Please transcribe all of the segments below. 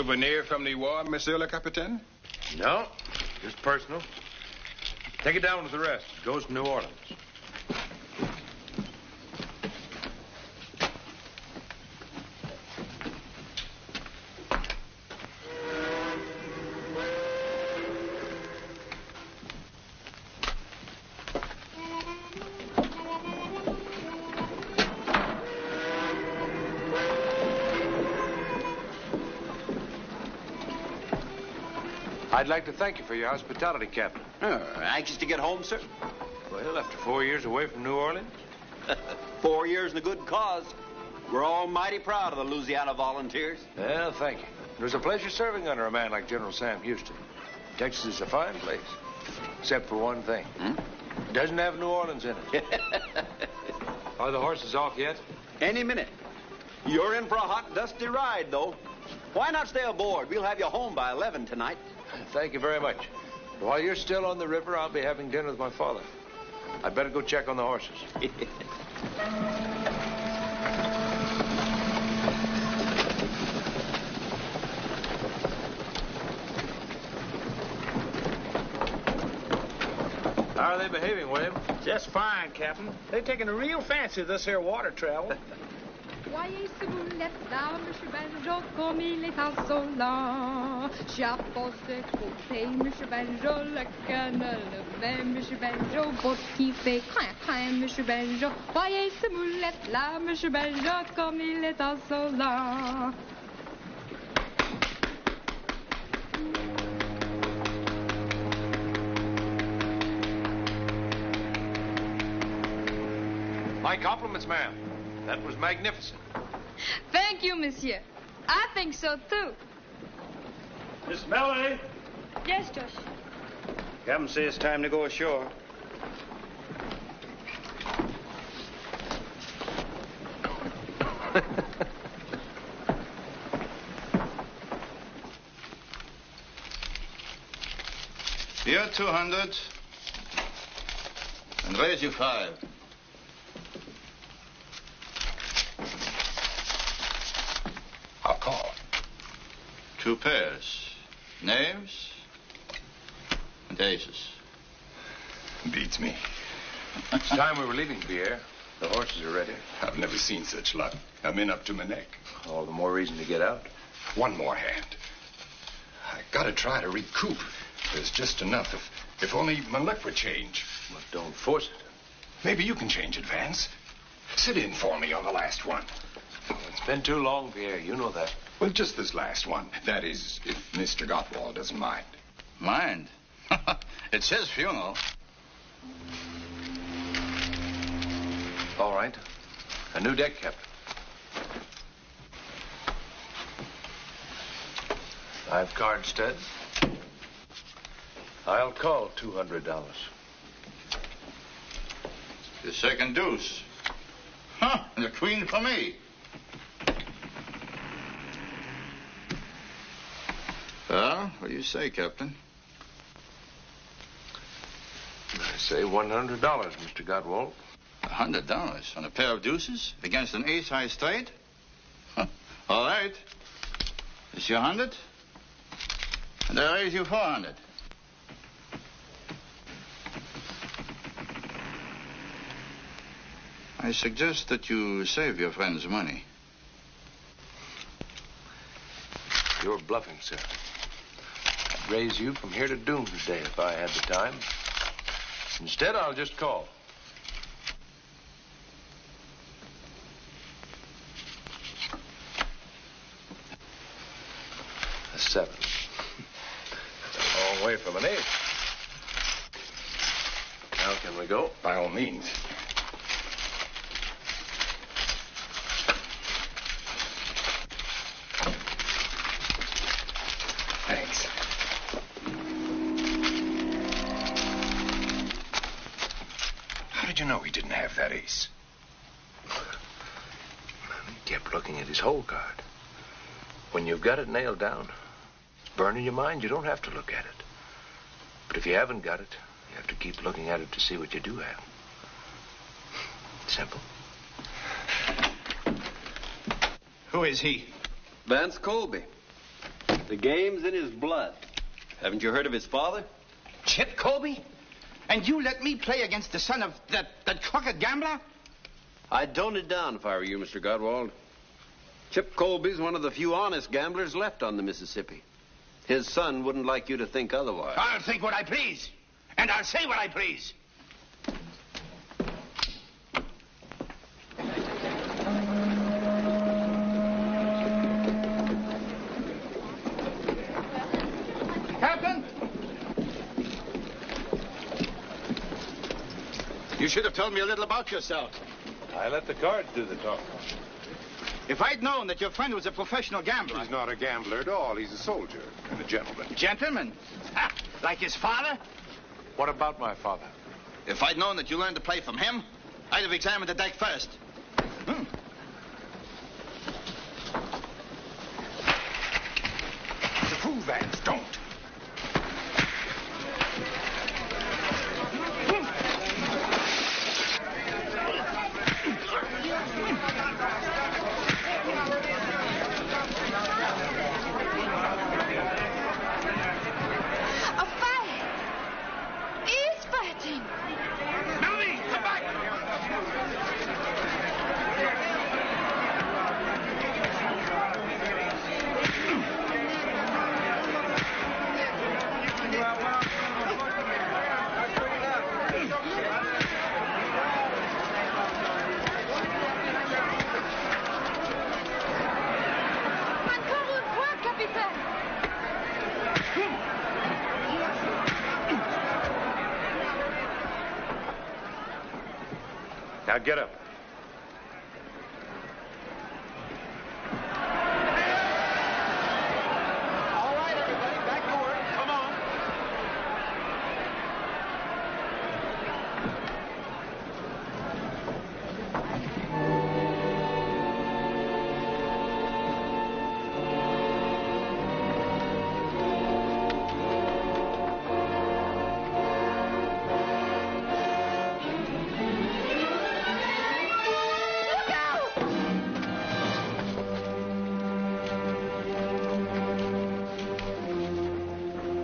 Souvenir from the war, Monsieur le Capitaine? No, just personal. Take it down with the rest. It goes to New Orleans. I'd like to thank you for your hospitality, Captain. Anxious to get home, sir? Well, after 4 years away from New Orleans? 4 years in a good cause. We're all mighty proud of the Louisiana Volunteers. Well, thank you. It was a pleasure serving under a man like General Sam Houston. Texas is a fine place, except for one thing. It doesn't have New Orleans in it. Are the horses off yet? Any minute. You're in for a hot, dusty ride, though. Why not stay aboard? We'll have you home by 11 tonight. Thank you very much. While you're still on the river, I'll be having dinner with my father. I'd better go check on the horses. How are they behaving, William? Just fine, Captain. They're taking a real fancy to this here water travel. Voyez ce boulette là, Monsieur Banjo, comme il est insolent. J'apporte ce côté, Monsieur Banjo, le canal levé, Monsieur Banjo, botte qui fait crin, crin, Monsieur Banjo. Voyez ce boulette là, Monsieur Banjo, comme il est insolent. My compliments, ma'am. That was magnificent. Thank you, Monsieur. I think so, too. Miss Melanie? Yes, Josh. Captain says it's time to go ashore. Here, 200. And raise you 5. I'll call. 2 pairs. Knaves and aces. Beats me. It's time we were leaving, Pierre. The horses are ready. I've never seen such luck. I'm in up to my neck. All the more reason to get out. One more hand. I gotta try to recoup. There's just enough. If only my luck would change. But don't force it. Maybe you can change it, Vance. Sit in for me on the last one. It's been too long, Pierre. You know that. Well, just this last one. That is, if Mr. Gottwald doesn't mind. Mind? It's his funeral. All right. A new deck, Captain. 5 card stud. I'll call $200. The second deuce. Huh, and the queen for me. Well, what do you say, Captain? I say $100, Mr. Gottwald. $100 on a pair of deuces against an ace-high straight? Huh. All right. It's your 100, and I raise you 400. I suggest that you save your friend's money. You're bluffing, sir. I'd raise you from here to doomsday if I had the time. Instead, I'll just call. A 7. That's a long way from an 8. Now can we go? By all means. Thanks. How did you know he didn't have that ace? He kept looking at his hole card. When you've got it nailed down, it's burning your mind, you don't have to look at it. But if you haven't got it, you have to keep looking at it to see what you do have. Simple. Who is he? Vance Colby. The game's in his blood. Haven't you heard of his father? Chip Colby? And you let me play against the son of that crooked gambler? I'd tone it down if I were you, Mr. Godwald. Chip Colby's one of the few honest gamblers left on the Mississippi. His son wouldn't like you to think otherwise. I'll think what I please. And I'll say what I please. Captain! You should have told me a little about yourself. I let the cards do the talking. If I'd known that your friend was a professional gambler... He's not a gambler at all. He's a soldier and a gentleman. Gentleman? Ha! Like his father? What about my father? If I'd known that you learned to play from him, I'd have examined the deck first. The fool, Vance, don't. A fight! He's fighting! Melanie, come back! Encore une fois, capitaine! Now get up. All right, everybody, back to work. Come on.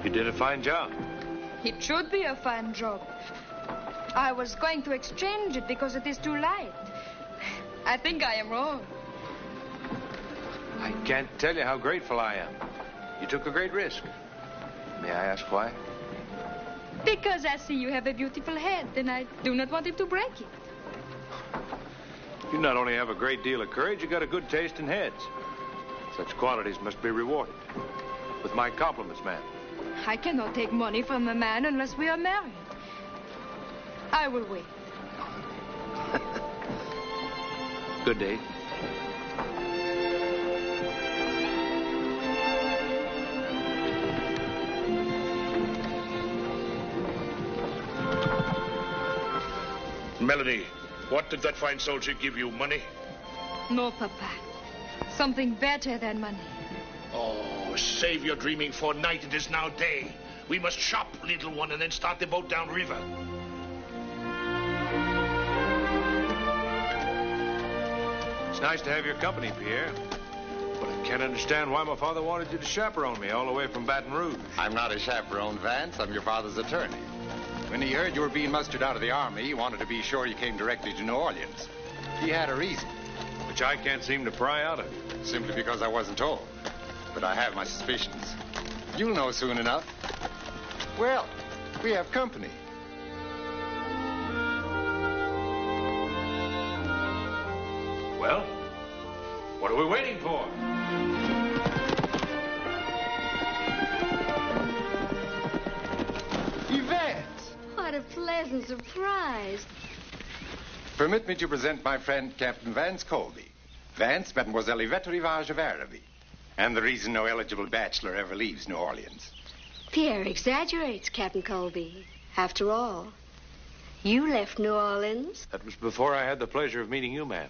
You did a fine job. It should be a fine job. I was going to exchange it because it is too light. I think I am wrong. I can't tell you how grateful I am. You took a great risk. May I ask why? Because I see you have a beautiful head, and I do not want him to break it. You not only have a great deal of courage, you got a good taste in heads. Such qualities must be rewarded. With my compliments, ma'am. I cannot take money from a man unless we are married. I will wait. Good day. Melanie, what did that fine soldier give you? Money? No, Papa. Something better than money. Oh, save your dreaming for night. It is now day. We must shop, little one, and then start the boat down river. It's nice to have your company, Pierre. But I can't understand why my father wanted you to chaperone me all the way from Baton Rouge. I'm not a chaperone, Vance. I'm your father's attorney. When he heard you were being mustered out of the Army, he wanted to be sure you came directly to New Orleans. He had a reason. Which I can't seem to pry out of you. Simply because I wasn't told. But I have my suspicions. You'll know soon enough. Well, we have company. Well, what are we waiting for? Yvette! What a pleasant surprise. Permit me to present my friend, Captain Vance Colby. Vance, Mademoiselle Yvette Rivage of Araby. And the reason no eligible bachelor ever leaves New Orleans. Pierre exaggerates, Captain Colby. After all, you left New Orleans. That was before I had the pleasure of meeting you, ma'am.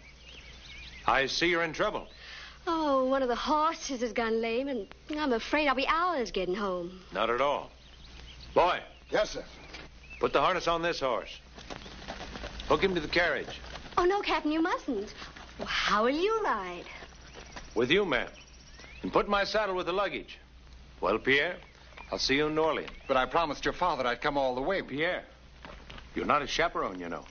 I see you're in trouble. Oh, one of the horses has gone lame, and I'm afraid I'll be hours getting home. Not at all. Boy, Yes, sir. put the harness on this horse. Hook him to the carriage. Oh, no, Captain, you mustn't. Well, how will you ride? With you, ma'am. And put my saddle with the luggage. Well, Pierre, I'll see you in New Orleans. But I promised your father I'd come all the way. Pierre, you're not a chaperone, you know.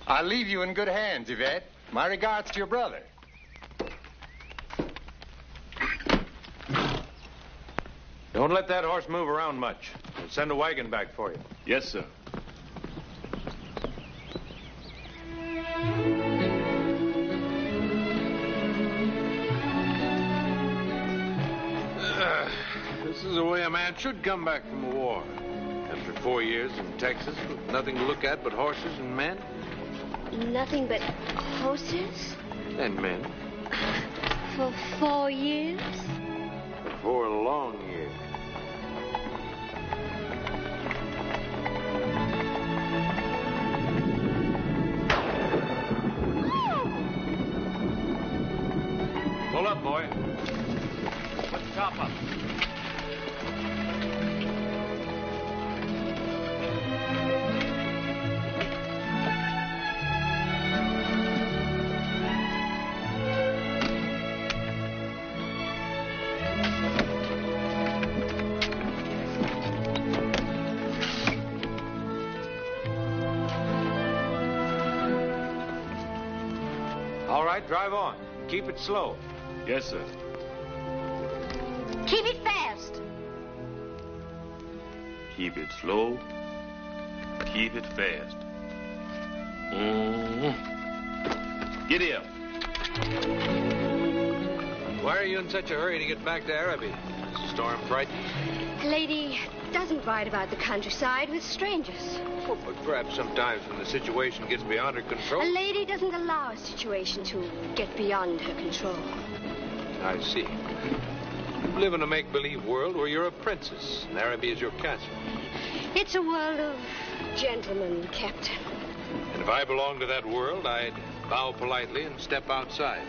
I'll leave you in good hands, Yvette. My regards to your brother. Don't let that horse move around much. We'll send a wagon back for you. Yes, sir. This is the way a man should come back from a war. After 4 years in Texas with nothing to look at but horses and men. Nothing but horses? And men. For 4 years? For 4 long years. Pull up, boy. Put the top up. All right, drive on. Keep it slow. Yes, sir. Keep it fast. Keep it slow. Keep it fast. Giddy up. Why are you in such a hurry to get back to Araby? Is the storm frightening? A lady doesn't ride about the countryside with strangers. Oh, but perhaps sometimes when the situation gets beyond her control. A lady doesn't allow a situation to get beyond her control. I see. You live in a make-believe world where you're a princess, and Araby is your castle. It's a world of gentlemen, Captain. And if I belonged to that world, I'd bow politely and step outside.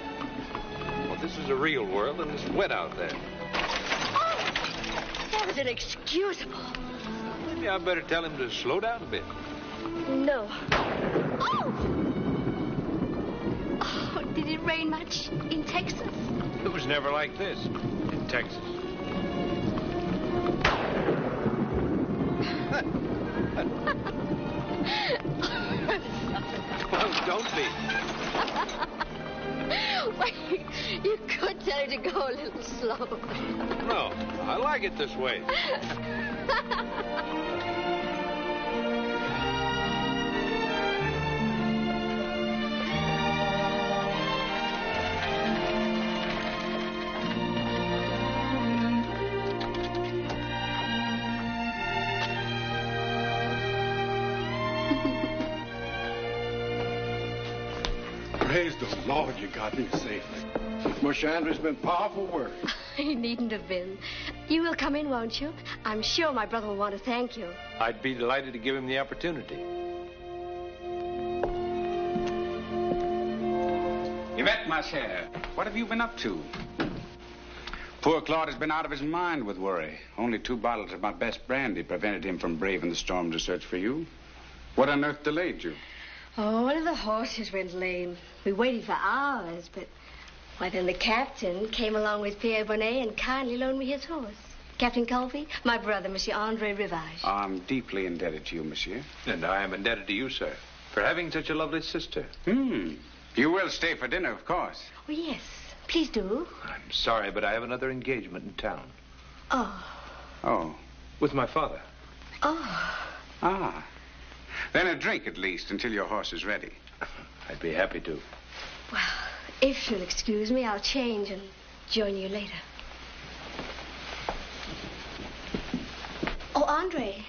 Well, this is a real world, and it's wet out there. Oh, that was inexcusable. Maybe I better tell him to slow down a bit. No. Oh! Oh, did it rain much in Texas? It was never like this in Texas. Well, don't be. Wait, you could tell her to go a little slow. No, I like it this way. Praise the Lord you got me safely. Musher Andrew's been powerful work. He needn't have been. You will come in, won't you? I'm sure my brother will want to thank you. I'd be delighted to give him the opportunity. Yvette, ma chère, what have you been up to? Poor Claude has been out of his mind with worry. Only 2 bottles of my best brandy prevented him from braving the storm to search for you. What on earth delayed you? Oh, one of the horses went lame. We waited for hours, but... Why, then the captain came along with Pierre Bonnet and kindly loaned me his horse. Captain Colby, my brother, Monsieur Andre Rivage. I'm deeply indebted to you, monsieur. And I am indebted to you, sir, for having such a lovely sister. You will stay for dinner, of course. Oh, yes. Please do. I'm sorry, but I have another engagement in town. Oh. Oh. With my father. Oh. Ah. Then a drink, at least, until your horse is ready. I'd be happy to. Well, if you'll excuse me, I'll change and join you later. Oh, Andre.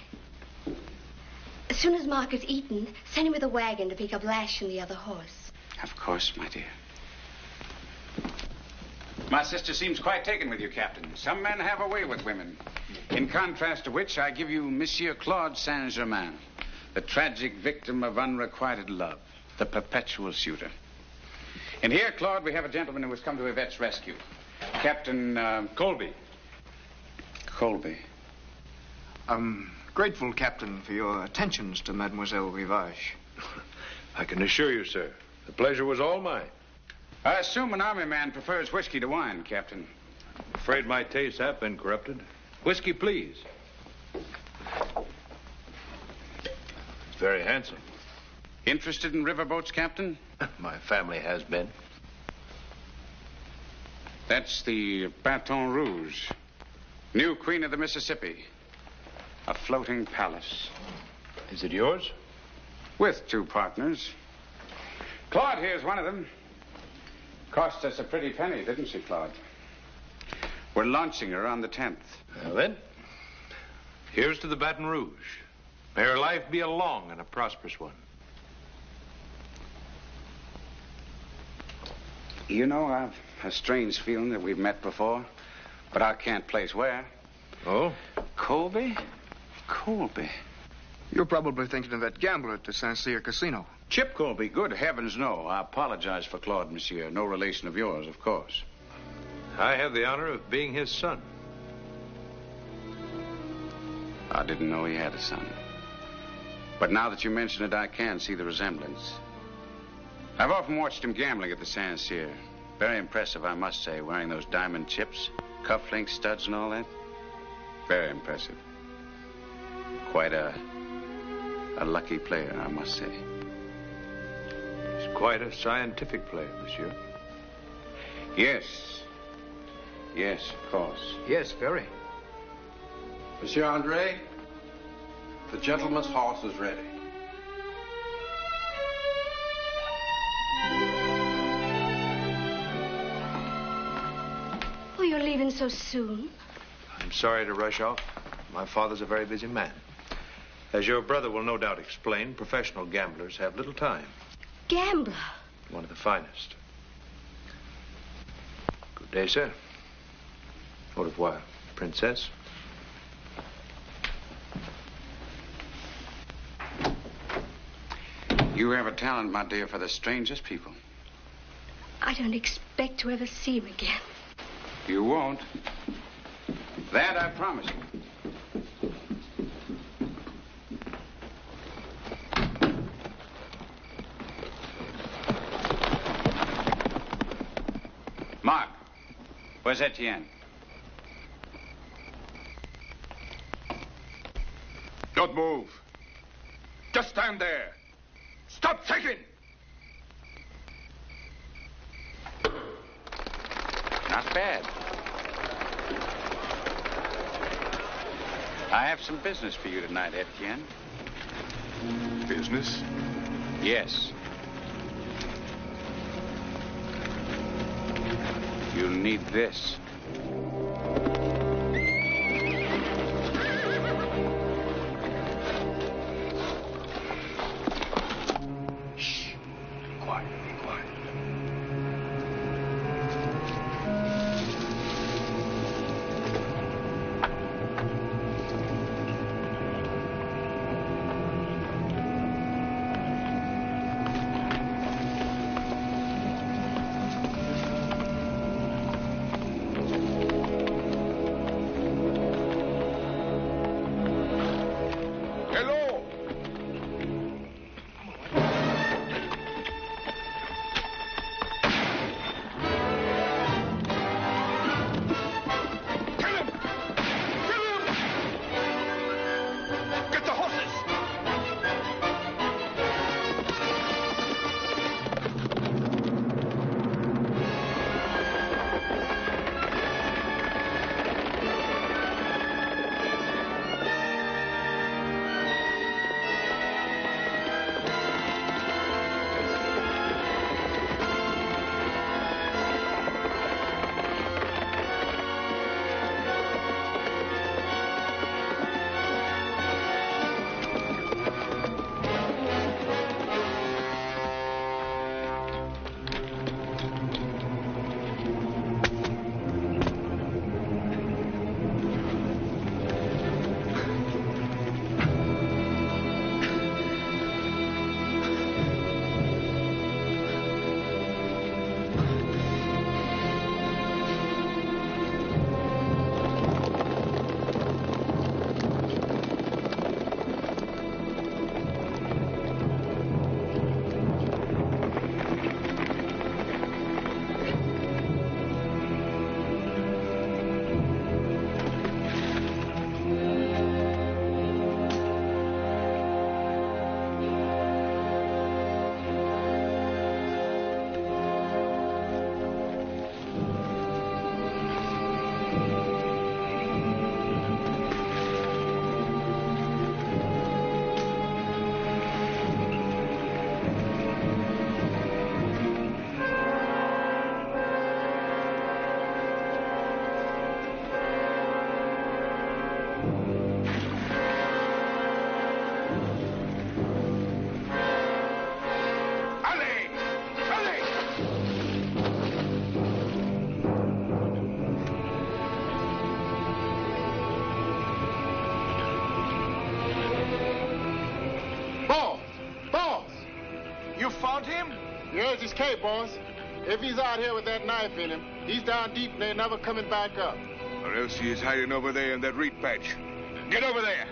As soon as Mark is eaten, send him with a wagon to pick up Lash and the other horse. Of course, my dear. My sister seems quite taken with you, Captain. Some men have a way with women. In contrast to which, I give you Monsieur Claude Saint-Germain, the tragic victim of unrequited love, the perpetual suitor. And here, Claude, we have a gentleman who has come to Yvette's rescue. Captain, Colby. Colby. I'm grateful, Captain, for your attentions to Mademoiselle Rivage. I can assure you, sir, the pleasure was all mine. I assume an army man prefers whiskey to wine, Captain. Afraid my tastes have been corrupted. Whiskey, please. It's very handsome. Interested in riverboats, Captain? My family has been. That's the Baton Rouge. New Queen of the Mississippi. A floating palace. Is it yours? With 2 partners. Claude here's one of them. Cost us a pretty penny, didn't she, Claude? We're launching her on the 10th. Well, then, here's to the Baton Rouge. May her life be a long and a prosperous one. You know, I've a strange feeling that we've met before, but I can't place where. Oh? Colby? Colby. You're probably thinking of that gambler at the Saint Cyr Casino. Chip Colby? Good heavens, no. I apologize for Claude, monsieur. No relation of yours, of course. I have the honor of being his son. I didn't know he had a son. But now that you mention it, I can see the resemblance. I've often watched him gambling at the Saint Cyr. Very impressive, I must say, wearing those diamond chips, cufflinks, studs, and all that. Very impressive. Quite a lucky player, I must say. He's quite a scientific player, monsieur. Yes. Yes, of course. Yes, very. Monsieur Andre, the gentleman's horse is ready. Oh, you're leaving so soon? I'm sorry to rush off. My father's a very busy man. As your brother will no doubt explain, professional gamblers have little time. Gambler? One of the finest. Good day, sir. Au revoir, princess. You have a talent, my dear, for the strangest people. I don't expect to ever see him again. You won't. That I promise you. Mark, where's Etienne? Don't move. Just stand there. Stop shaking. Not bad. I have some business for you tonight, Etienne. Business? Yes. You'll need this. Shh. Quiet, quiet. Yes, it's K, boss. If he's out here with that knife in him, he's down deep and they're never coming back up. Or else he is hiding over there in that reed patch. Get over there!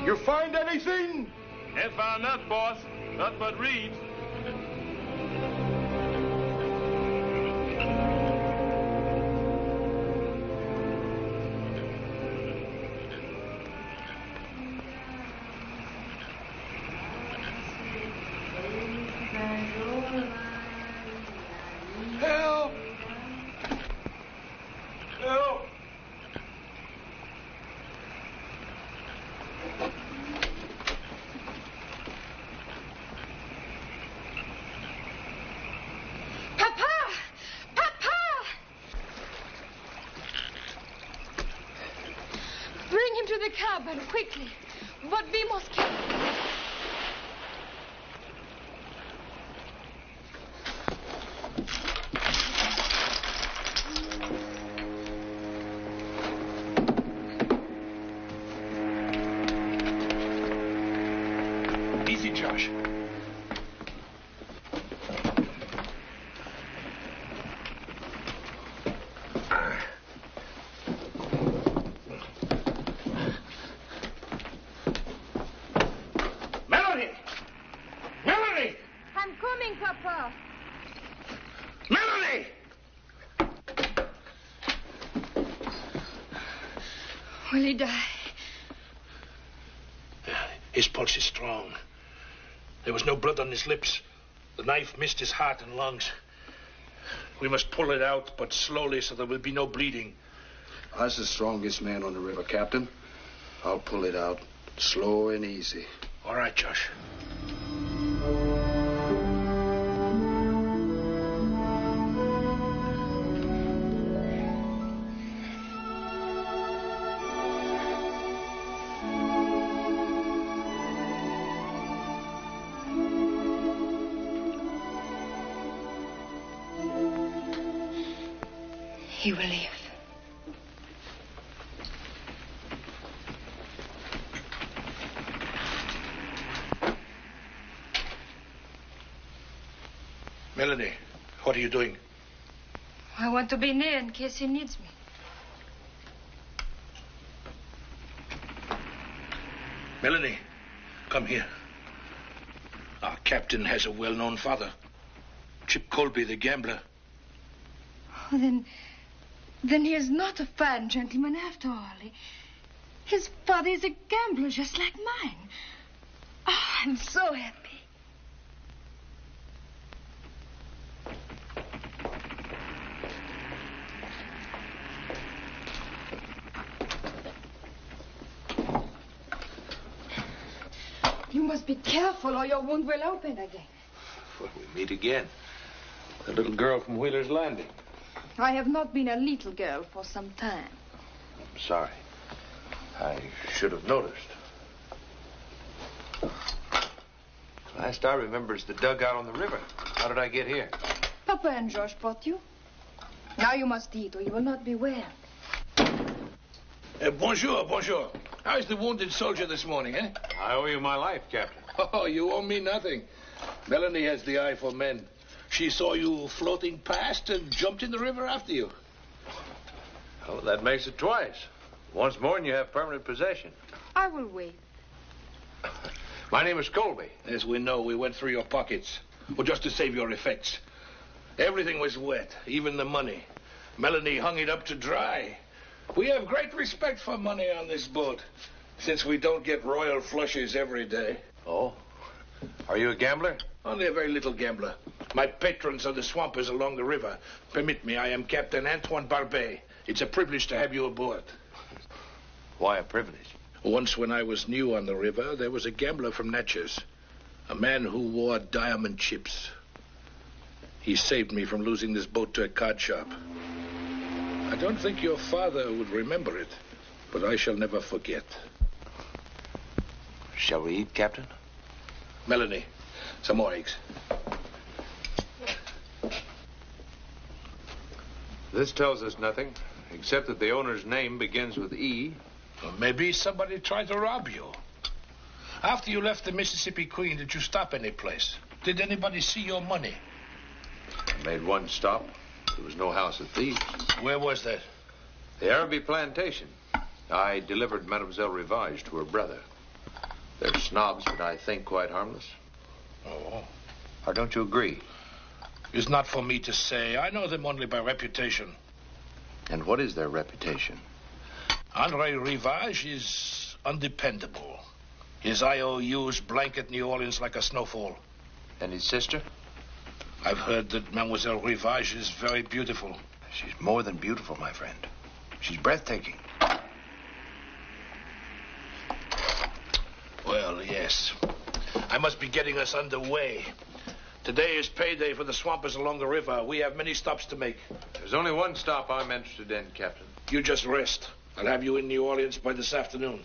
You find anything? Ain't found nothing, boss. Nothing but reeds. Help! Help! Bring him to the cabin, quickly. But we must kill him. Easy, Josh. Melanie! Melanie! I'm coming, Papa. Melanie! Will he die? His pulse is strong. There was no blood on his lips. The knife missed his heart and lungs. We must pull it out, but slowly, so there will be no bleeding. I was the strongest man on the river, Captain. I'll pull it out, slow and easy. All right, Josh. He will live. Melanie, what are you doing? I want to be near in case he needs me. Melanie, come here. Our captain has a well-known father. Chip Colby, the gambler. Oh, then he is not a fine gentleman after all. His father is a gambler just like mine. Oh, I'm so happy. You must be careful or your wound will open again. Well, we meet again. The little girl from Wheeler's Landing. I have not been a little girl for some time. I'm sorry. I should have noticed. Last I remember is the dugout on the river. How did I get here? Papa and Josh brought you. Now you must eat or you will not be well. Bonjour, bonjour. How's the wounded soldier this morning, eh? I owe you my life, Captain. Oh, you owe me nothing. Melanie has the eye for men. She saw you floating past and jumped in the river after you. Oh, that makes it twice. Once more and you have permanent possession. I will wait. My name is Colby. As we know, we went through your pockets. Well, just to save your effects. Everything was wet, even the money. Melanie hung it up to dry. We have great respect for money on this boat, since we don't get royal flushes every day. Oh? Are you a gambler? Only a very little gambler. My patrons are the swampers along the river. Permit me, I am Captain Antoine Barbet. It's a privilege to have you aboard. Why a privilege? Once when I was new on the river, there was a gambler from Natchez. A man who wore diamond chips. He saved me from losing this boat to a card shop. I don't think your father would remember it, but I shall never forget. Shall we eat, Captain? Melanie, some more eggs. This tells us nothing, except that the owner's name begins with E. Well, maybe somebody tried to rob you. After you left the Mississippi Queen, did you stop any place? Did anybody see your money? I made one stop. There was no house of thieves. Where was that? The Araby plantation. I delivered Mademoiselle Rivage to her brother. They're snobs, but I think quite harmless. Oh. Or don't you agree? It's not for me to say. I know them only by reputation. And what is their reputation? Andre Rivage is undependable. His IOUs blanket New Orleans like a snowfall. And his sister? I've heard that Mademoiselle Rivage is very beautiful. She's more than beautiful, my friend. She's breathtaking. Well, yes. I must be getting us underway. Today is payday for the swampers along the river. We have many stops to make. There's only one stop I'm interested in, Captain. You just rest. I'll have you in New Orleans by this afternoon.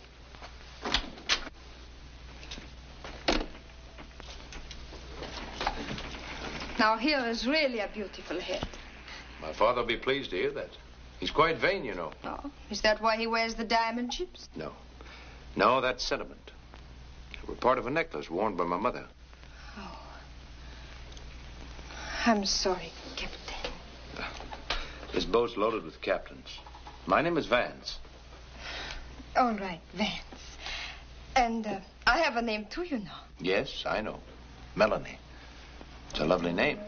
Now, here is really a beautiful head. My father will be pleased to hear that. He's quite vain, you know. Oh, is that why he wears the diamond chips? No. No, that's sentiment. They were part of a necklace worn by my mother. Oh. I'm sorry, Captain. This boat's loaded with captains. My name is Vance. All right, Vance. And I have a name, too, you know. Yes, I know. Melanie. It's a lovely name.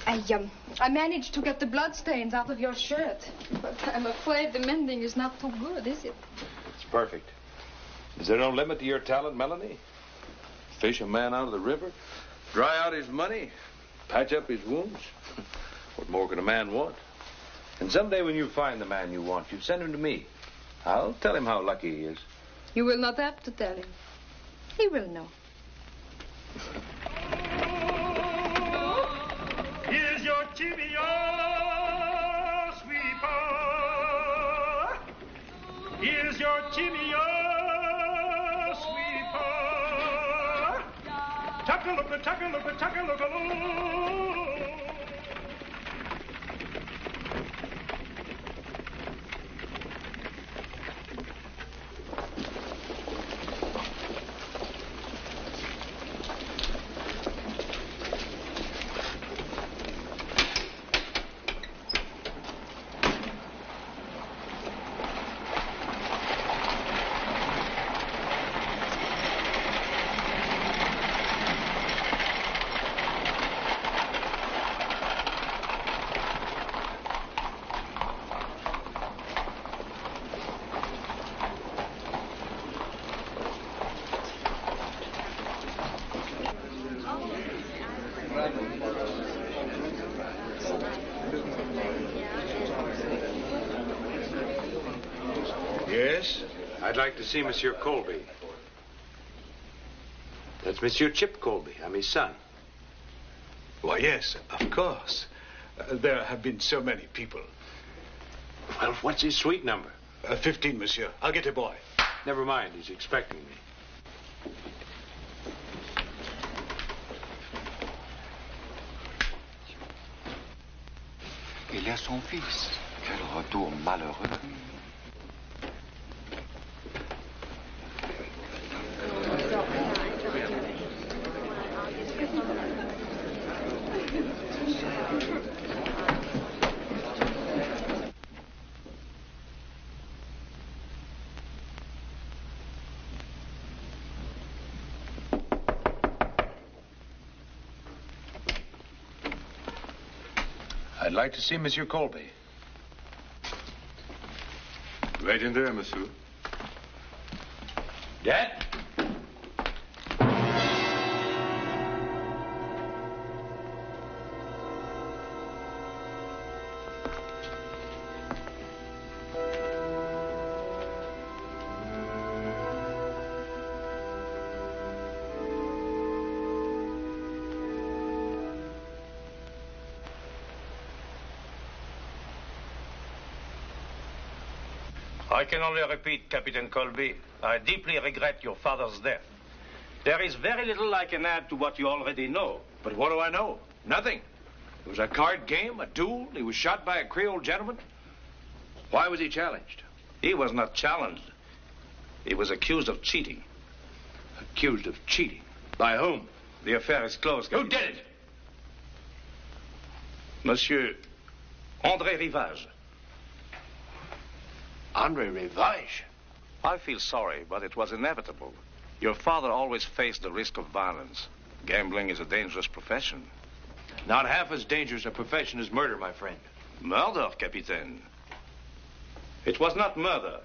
I managed to get the bloodstains out of your shirt. But I'm afraid the mending is not too good, is it? It's perfect. Is there no limit to your talent, Melanie? Fish a man out of the river, dry out his money, patch up his wounds. What more can a man want? And someday when you find the man you want, you send him to me. I'll tell him how lucky he is. You will not have to tell him. He will know. Here's your chimio, sweeper. Here's your chimio, sweeper. Tuck-a-look-a, tuck-a-look-a, tuck-a-look-a-loo. Yes? I'd like to see Monsieur Colby. That's Monsieur Chip Colby. I'm his son. Why, yes, of course. There have been so many people. Well, what's his suite number? 15, monsieur. I'll get a boy. Never mind. He's expecting me. Il y a son fils. Quel retour malheureux. like to see Monsieur Colby. Right in there, monsieur. Dad? I can only repeat, Captain Colby, I deeply regret your father's death. There is very little I can add to what you already know. But what do I know? Nothing. It was a card game, a duel. He was shot by a Creole gentleman. Why was he challenged? He was not challenged. He was accused of cheating. Accused of cheating? By whom? The affair is closed, Captain. Who did it? Monsieur André Rivage. André Rivage? I feel sorry, but it was inevitable. Your father always faced the risk of violence. Gambling is a dangerous profession. Not half as dangerous a profession as murder, my friend. Murder, Capitaine. It was not murder.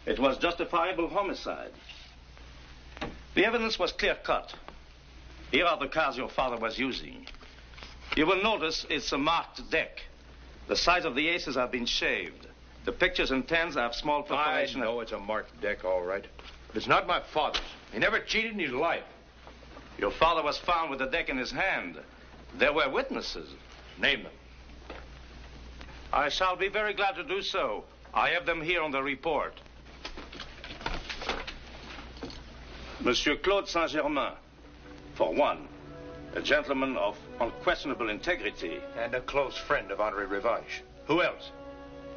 It was justifiable homicide. The evidence was clear-cut. Here are the cards your father was using. You will notice it's a marked deck. The sides of the aces have been shaved. The pictures and tens have small perforation. I know it's a marked deck, all right. But it's not my father's. He never cheated in his life. Your father was found with the deck in his hand. There were witnesses. Name them. I shall be very glad to do so. I have them here on the report. Monsieur Claude Saint-Germain, for one, a gentleman of unquestionable integrity. And a close friend of André Rivage. Who else?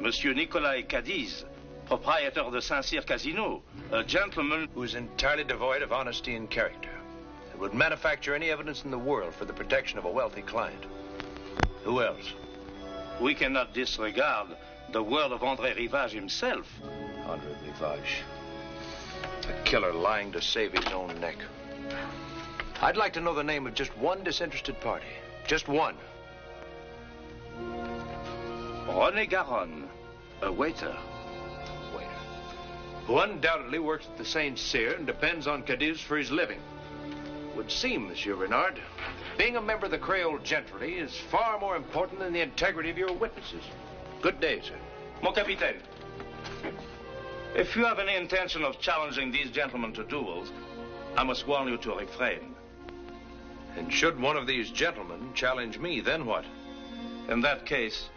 Monsieur Nicolas Cadiz, proprietor of the Saint-Cyr Casino, a gentleman who is entirely devoid of honesty and character, and would manufacture any evidence in the world for the protection of a wealthy client. Who else? We cannot disregard the word of André Rivage himself. André Rivage. A killer lying to save his own neck. I'd like to know the name of just one disinterested party. Just one. René Garonne, a waiter. Waiter. Who undoubtedly works at the Saint Cyr and depends on Cadiz for his living. Would seem, Monsieur Renard, being a member of the Creole gentry is far more important than the integrity of your witnesses. Good day, sir. Mon capitaine, if you have any intention of challenging these gentlemen to duels, I must warn you to refrain. And should one of these gentlemen challenge me, then what? In that case,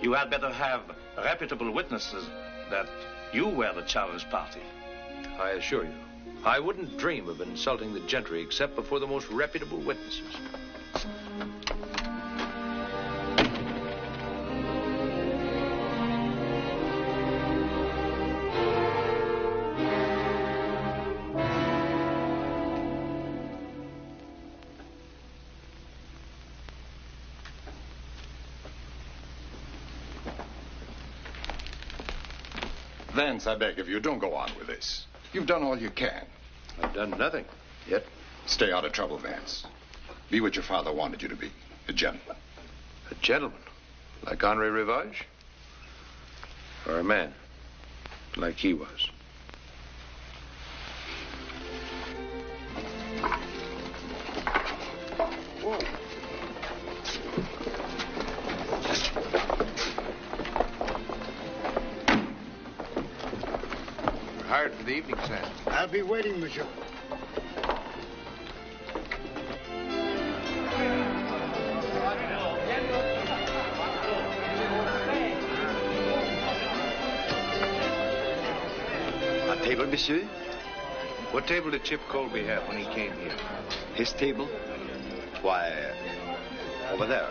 you had better have reputable witnesses that you were the challenged party. I assure you, I wouldn't dream of insulting the gentry except before the most reputable witnesses. Vance, I beg of you, don't go on with this. You've done all you can. I've done nothing yet. Stay out of trouble, Vance. Be what your father wanted you to be, a gentleman. A gentleman? Like André Rivage? Or a man? Like he was? Whoa. Hired for the evening, Sam. I'll be waiting, monsieur. A table, monsieur? What table did Chip Colby have when he came here? His table? Why, over there.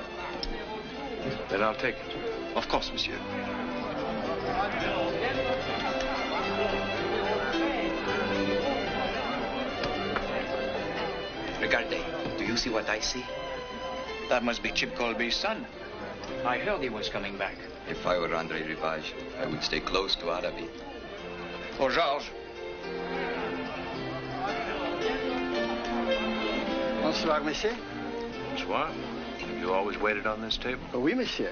Then I'll take it. Of course, monsieur. Regardez. Do you see what I see? That must be Chip Colby's son. I heard he was coming back. If I were André Rivage, I would stay close to Arabi. Oh, Georges. Bonsoir, monsieur. Bonsoir. You always waited on this table? Oui, monsieur.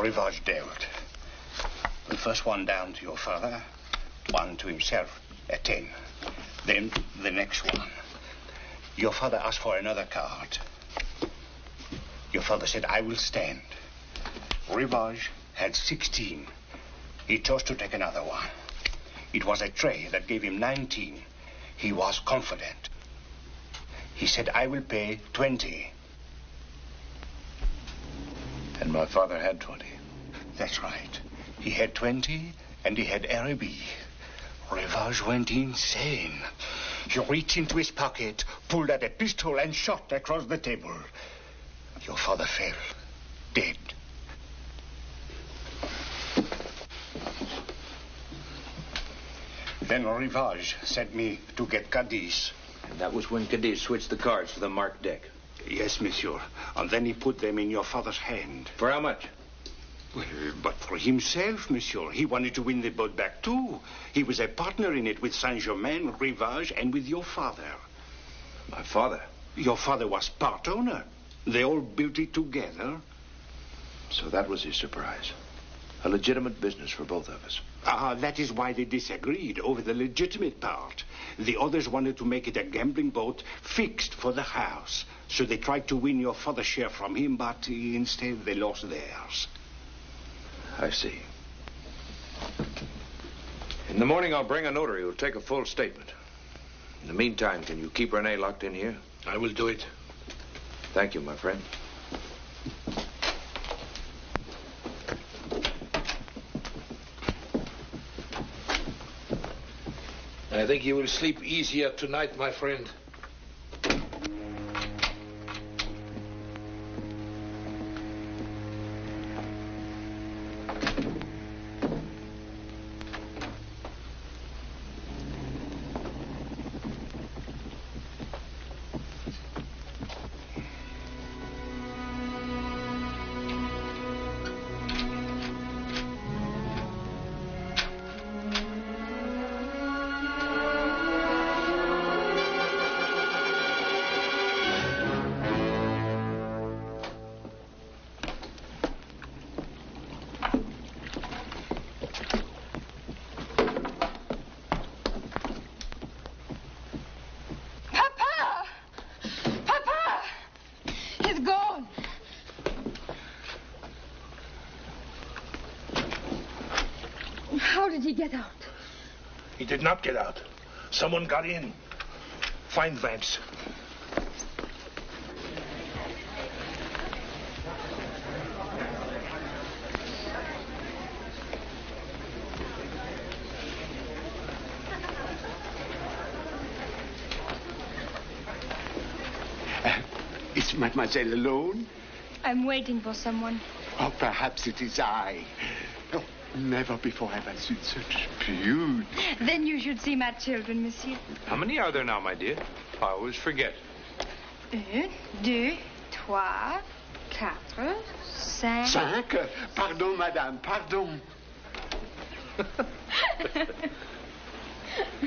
Rivage dealt. The first one down to your father, one to himself, a 10. Then the next one. Your father asked for another card. Your father said, I will stand. Rivage had 16. He chose to take another one. It was a tray that gave him 19. He was confident. He said, I will pay 20. And my father had 20. That's right. He had 20, and he had Araby. Rivage went insane. He reached into his pocket, pulled out a pistol, and shot across the table. Your father fell, dead. Then Rivage sent me to get Cadiz. And that was when Cadiz switched the cards to the marked deck. Yes, monsieur. And then he put them in your father's hand. For how much? Well, but for himself, monsieur. He wanted to win the boat back, too. He was a partner in it with Saint-Germain, Rivage, and with your father. My father? Your father was part owner. They all built it together. So that was his surprise. A legitimate business for both of us. That is why they disagreed over the legitimate part. The others wanted to make it a gambling boat fixed for the house. So they tried to win your father's share from him, but instead they lost theirs. I see. In the morning, I'll bring a notary who'll take a full statement. In the meantime, can you keep Renee locked in here? I will do it. Thank you, my friend. I think you will sleep easier tonight, my friend. How did he get out? He did not get out. Someone got in. Find Vance. Is Mademoiselle alone? I'm waiting for someone. Oh, perhaps it is I. Oh, never before have I seen such beauty. Then you should see my children, monsieur. How many are there now, my dear? I always forget. 1, 2, 3, 4, 5. 5? Pardon, madame, pardon.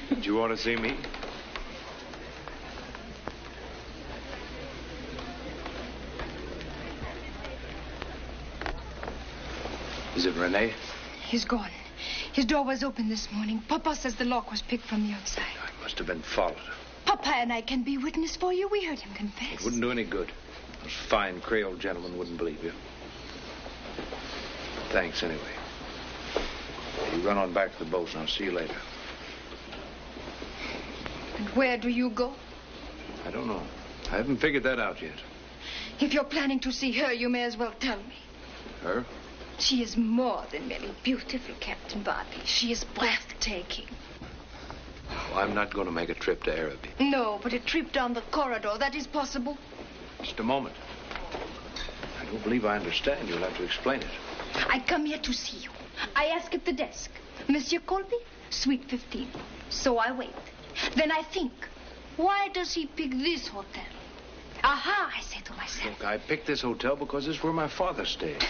Did you want to see me? Is it Rene? He's gone. His door was open this morning. Papa says the lock was picked from the outside. I must have been followed. Papa and I can be witness for you. We heard him confess. It wouldn't do any good. Those fine Creole gentlemen wouldn't believe you. Thanks, anyway. You run on back to the boat, and I'll see you later. And where do you go? I don't know. I haven't figured that out yet. If you're planning to see her, you may as well tell me. Her? She is more than merely beautiful, Captain Bartley. She is breathtaking. Well, I'm not going to make a trip to Araby. No, but a trip down the corridor, that is possible. Just a moment. I don't believe I understand. You'll have to explain it. I come here to see you. I ask at the desk. Monsieur Colby, suite 15. So I wait. Then I think, why does he pick this hotel? Aha, I say to myself. Look, I picked this hotel because it's where my father stayed.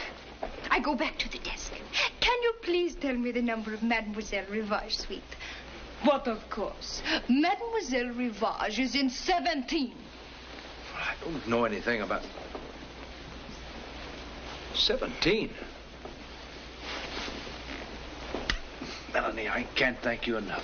I go back to the desk. Can you please tell me the number of Mademoiselle Rivage suite? But of course, Mademoiselle Rivage is in 17. I don't know anything about... 17? Sonny. I can't thank you enough.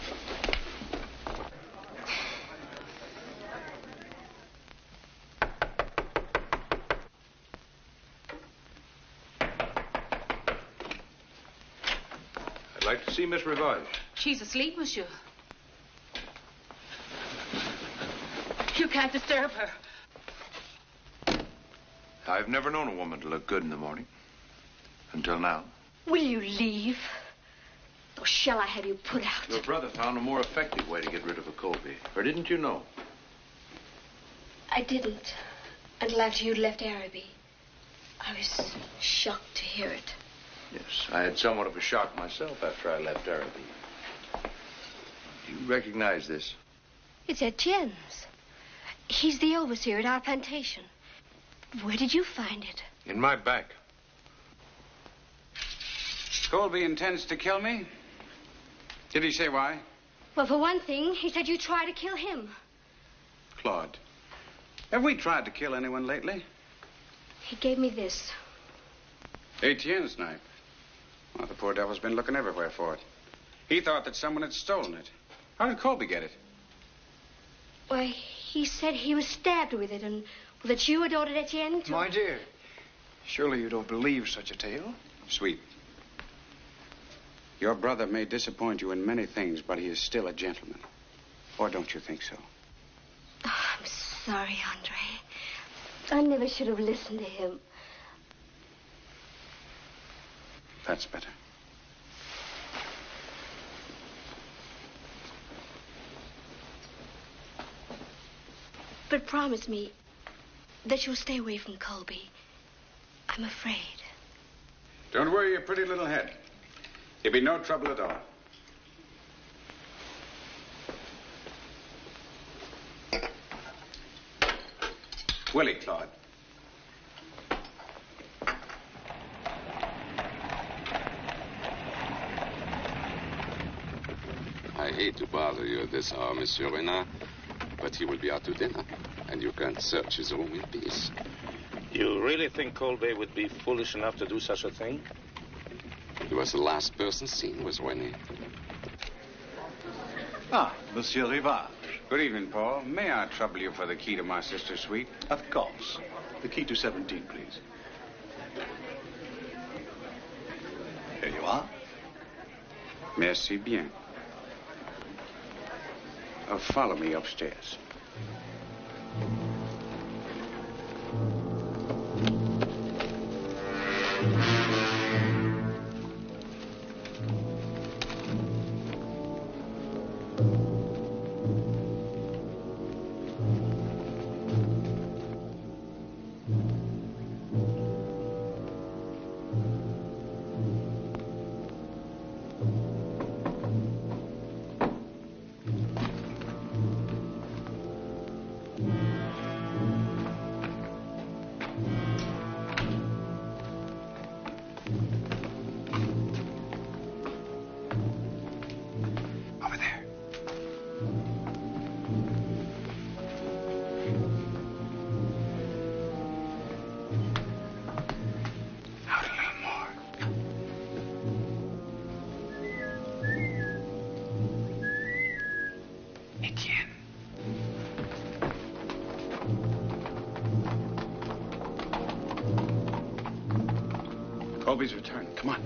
I'd like to see Miss Rivage. She's asleep, monsieur. You can't disturb her. I've never known a woman to look good in the morning. Until now. Will you leave? Or shall I have you put out? Your brother found a more effective way to get rid of a Colby. Or didn't you know? I didn't. Until after you'd left Araby. I was shocked to hear it. Yes, I had somewhat of a shock myself after I left Araby. You recognize this? It's Etienne's. He's the overseer at our plantation. Where did you find it? In my bag. Colby intends to kill me? Did he say why? Well, for one thing, he said you tried to kill him. Claude, have we tried to kill anyone lately? He gave me this. Etienne's knife. Well, the poor devil's been looking everywhere for it. He thought that someone had stolen it. How did Colby get it? Why, he said he was stabbed with it and that you had ordered Etienne to... My dear, surely you don't believe such a tale? Sweet. Your brother may disappoint you in many things, but he is still a gentleman. Or don't you think so? Oh, I'm sorry, Andre. I never should have listened to him. That's better. But promise me that you'll stay away from Colby. I'm afraid. Don't worry your pretty little head. There'll be no trouble at all. Willie, Claude. I hate to bother you at this hour, Monsieur Renard, but he will be out to dinner, and you can search his room in peace. You really think Colby would be foolish enough to do such a thing? He was the last person seen with René. Ah, Monsieur Rivage. Good evening, Paul. May I trouble you for the key to my sister's suite? Of course. The key to 17, please. Here you are. Merci bien. Follow me upstairs. Colby's return. Come on.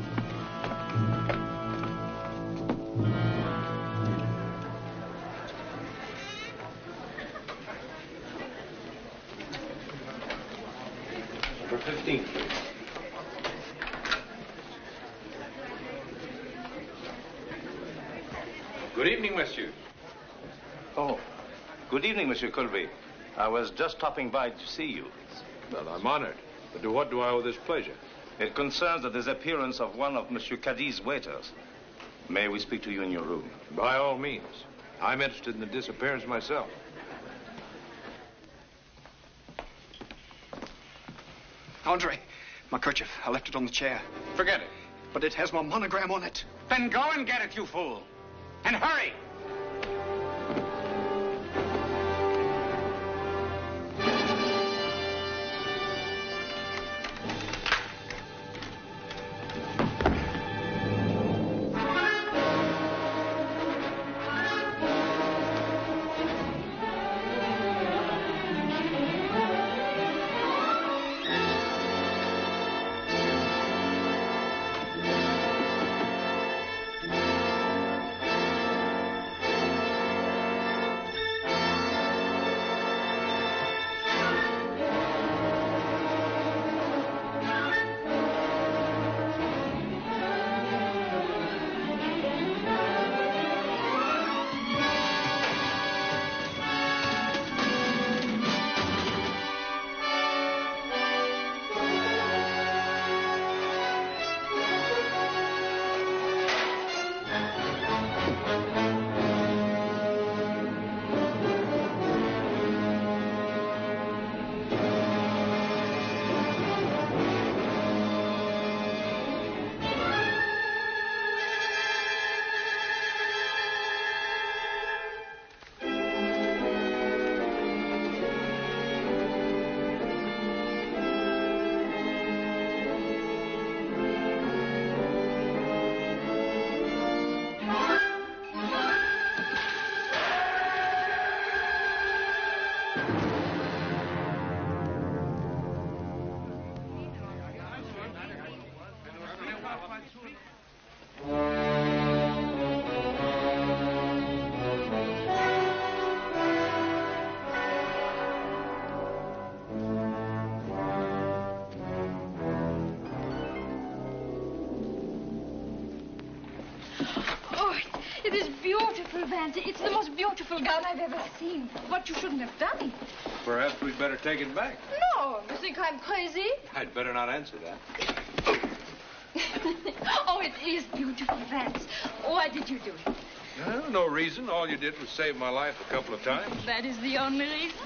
Number 15, please. Good evening, monsieur. Oh, good evening, Monsieur Colby. I was just stopping by to see you. Well, I'm honored. But to what do I owe this pleasure? It concerns the disappearance of one of Monsieur Caddy's waiters. May we speak to you in your room? By all means. I'm interested in the disappearance myself. Andre, my kerchief. I left it on the chair. Forget it. But it has my monogram on it. Then go and get it, you fool. And hurry. Oh, it is beautiful, Vance. It's the most beautiful gown I've ever seen. What you shouldn't have done. Perhaps we'd better take it back. No, you think I'm crazy? I'd better not answer that. Oh, it is beautiful, Vance. Why did you do it? No reason. All you did was save my life a couple of times. That is the only reason?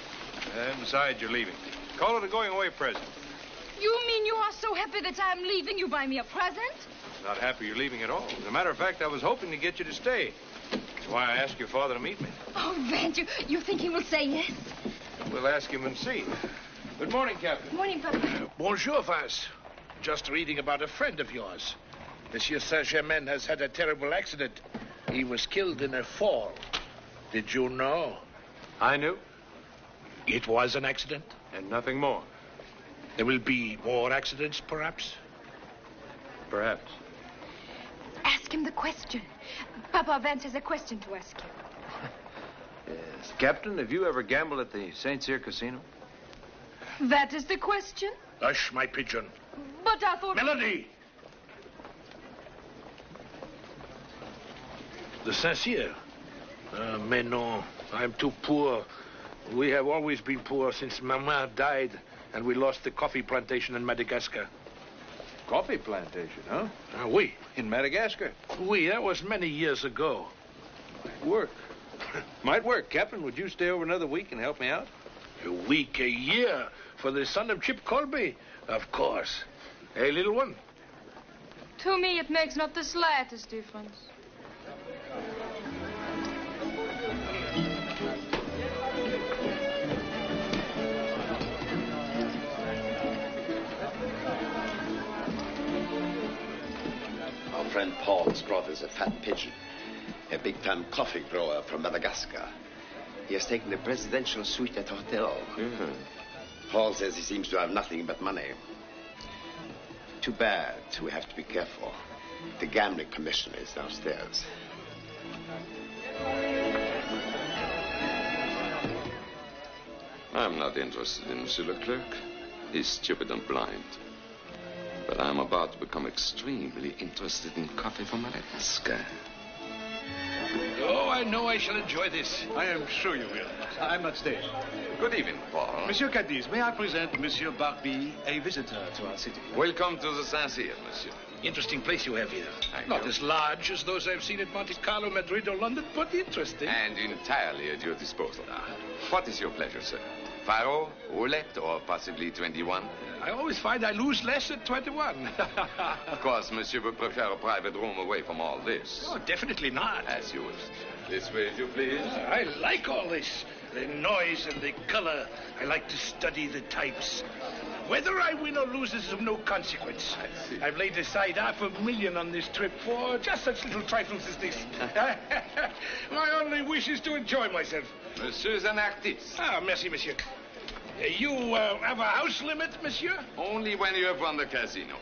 And besides, you're leaving. Call it a going-away present. You mean you are so happy that I'm leaving you buy me a present? Not happy you're leaving at all. As a matter of fact, I was hoping to get you to stay. That's why I asked your father to meet me. Oh, Vance, you think he will say yes? We'll ask him and see. Good morning, Captain. Morning, Papa. Bonjour, Vance. Just reading about a friend of yours. Monsieur Saint-Germain has had a terrible accident. He was killed in a fall. Did you know? I knew. It was an accident? And nothing more. There will be more accidents, perhaps? Perhaps. Ask him the question. Papa, Vance has a question to ask you. Yes. Captain, have you ever gambled at the St. Cyr Casino? That is the question? Hush, my pigeon. But I thought... Melody! The Saint-Cyr? Mais non, I'm too poor. We have always been poor since Maman died and we lost the coffee plantation in Madagascar. Coffee plantation, huh? Oui. In Madagascar? Oui, that was many years ago. Might work. Might work. Captain, would you stay over another week and help me out? A week, a year, for the son of Chip Colby? Of course. Hey, little one? To me, it makes not the slightest difference. Our friend Paul's brought us a fat pigeon, a big-time coffee grower from Madagascar. He has taken the presidential suite at the hotel. Mm-hmm. Paul says he seems to have nothing but money. Too bad. We have to be careful. The gambling commissioner is downstairs. I'm not interested in Monsieur Leclerc. He's stupid and blind. But I'm about to become extremely interested in coffee from Madagascar. Oh, I know I shall enjoy this. I am sure you will. I'm not staying. Good evening, Paul. Monsieur Cadiz, may I present Monsieur Barbie, a visitor to our city? Welcome to the Saint-Cyr, monsieur. Interesting place you have here. Not as large as those I've seen at Monte Carlo, Madrid, or London, but interesting. And entirely at your disposal. What is your pleasure, sir? Faro, roulette, or possibly 21? I always find I lose less at 21. Of course, monsieur would prefer a private room away from all this. Oh, definitely not. As you wish. This way, if you please. I like all this. The noise and the color. I like to study the types. Whether I win or lose is of no consequence. I see. I've laid aside $500,000 on this trip for just such little trifles as this. My only wish is to enjoy myself. Monsieur's an artiste. Ah, merci, monsieur. You have a house limit, monsieur? Only when you have won the casino.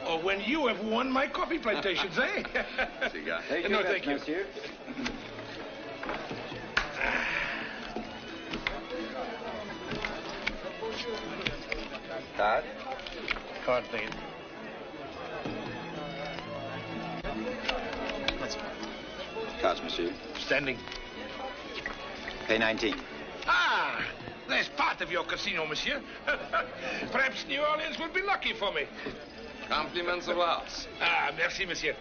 Or when you have won my coffee plantations, eh? Cigar. No, thank you. Monsieur. Card? Card, please. Cards, monsieur. Standing. Pay 19. Ah, there's part of your casino, monsieur. Perhaps New Orleans will be lucky for me. Compliments of ours. Ah, merci, monsieur.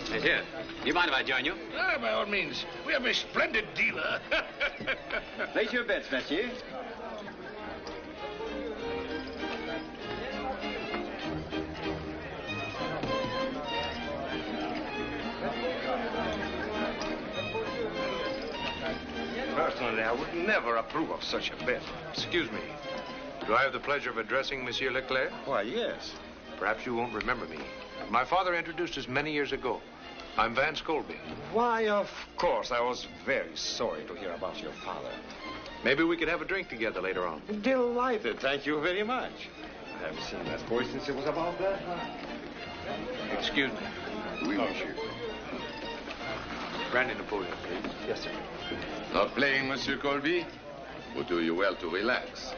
Hey, here. Do you mind if I join you? Ah, by all means. We have a splendid dealer. Place your bets, monsieur. Personally, I would never approve of such a bet. Excuse me. Do I have the pleasure of addressing Monsieur Leclerc? Why, yes. Perhaps you won't remember me. My father introduced us many years ago. I'm Vance Colby. Why, of course. I was very sorry to hear about your father. Maybe we could have a drink together later on. Delighted. Thank you very much. I haven't seen that boy since it was about that high. Excuse me. Oui, monsieur. Brandy Napoleon, please. Yes, sir. Not playing, Monsieur Colby? Would do you well to relax.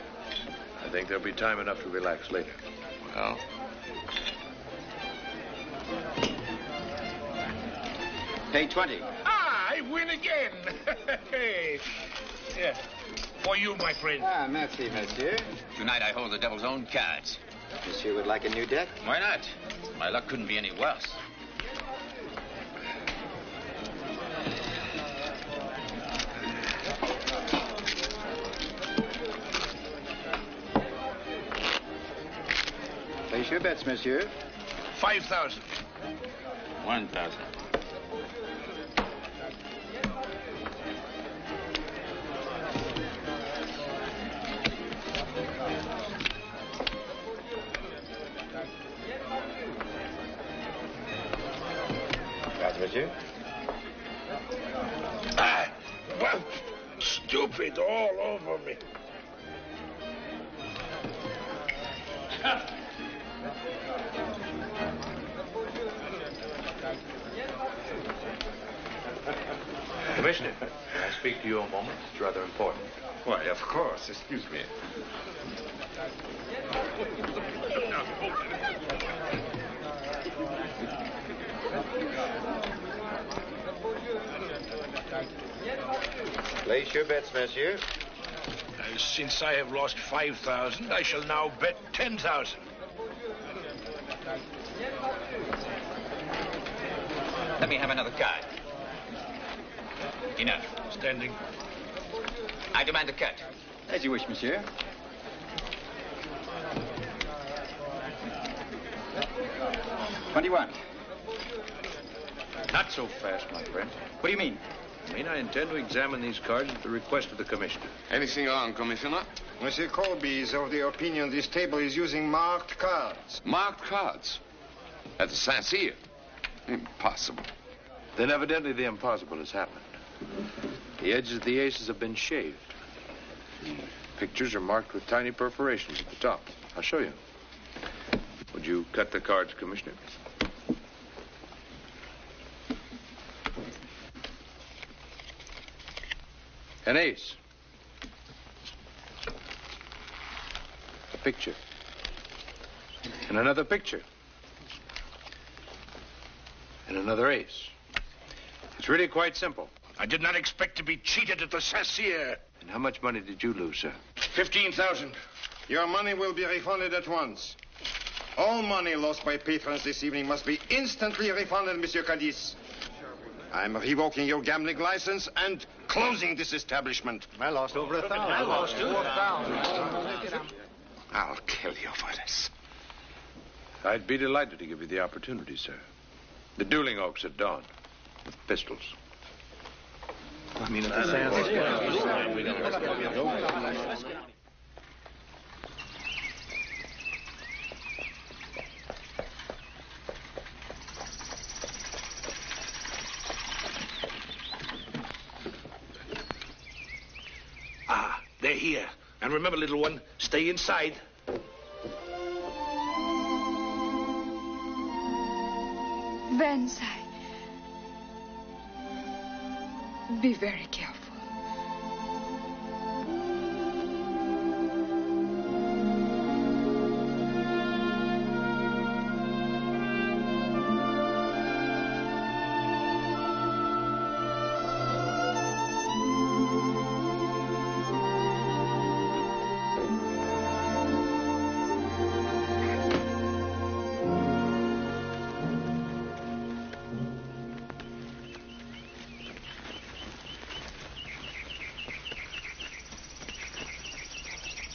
I think there'll be time enough to relax later. Well? Pay 20. I win again. Hey. Yeah. For you, my friend. Ah, merci, monsieur. Tonight I hold the devil's own cards. Monsieur would like a new deck? Why not? My luck couldn't be any worse. Place your bets, monsieur. 5,000. 1,000. That's monsieur. Well, stupid all over me. Commissioner, can I speak to you a moment? It's rather important. Why, of course. Excuse me. Place your bets, monsieur. Since I have lost 5,000, I shall now bet 10,000. Let me have another card. Enough. Standing. I demand a cut. As you wish, monsieur. $21. Not so fast, my friend. What do you mean? I mean, I intend to examine these cards at the request of the commissioner. Anything wrong, Commissioner? Monsieur Colby is of the opinion this table is using marked cards. Marked cards? At the Saint-Cyr? Impossible. Then evidently the impossible has happened. The edges of the aces have been shaved. The pictures are marked with tiny perforations at the top. I'll show you. Would you cut the cards, Commissioner? An ace. A picture. And another picture. And another ace. It's really quite simple. I did not expect to be cheated at the Saint-Cyr. And how much money did you lose, sir? 15,000. Your money will be refunded at once. All money lost by patrons this evening must be instantly refunded, Monsieur Cadiz. I'm revoking your gambling license and closing this establishment. I lost over 1,000. I lost 4,000. I'll kill you for this. I'd be delighted to give you the opportunity, sir. The dueling oaks at dawn. With pistols. I mean, at the Saint-Cyr. Ah, they're here. And remember, little one, stay inside. Vance, be very careful.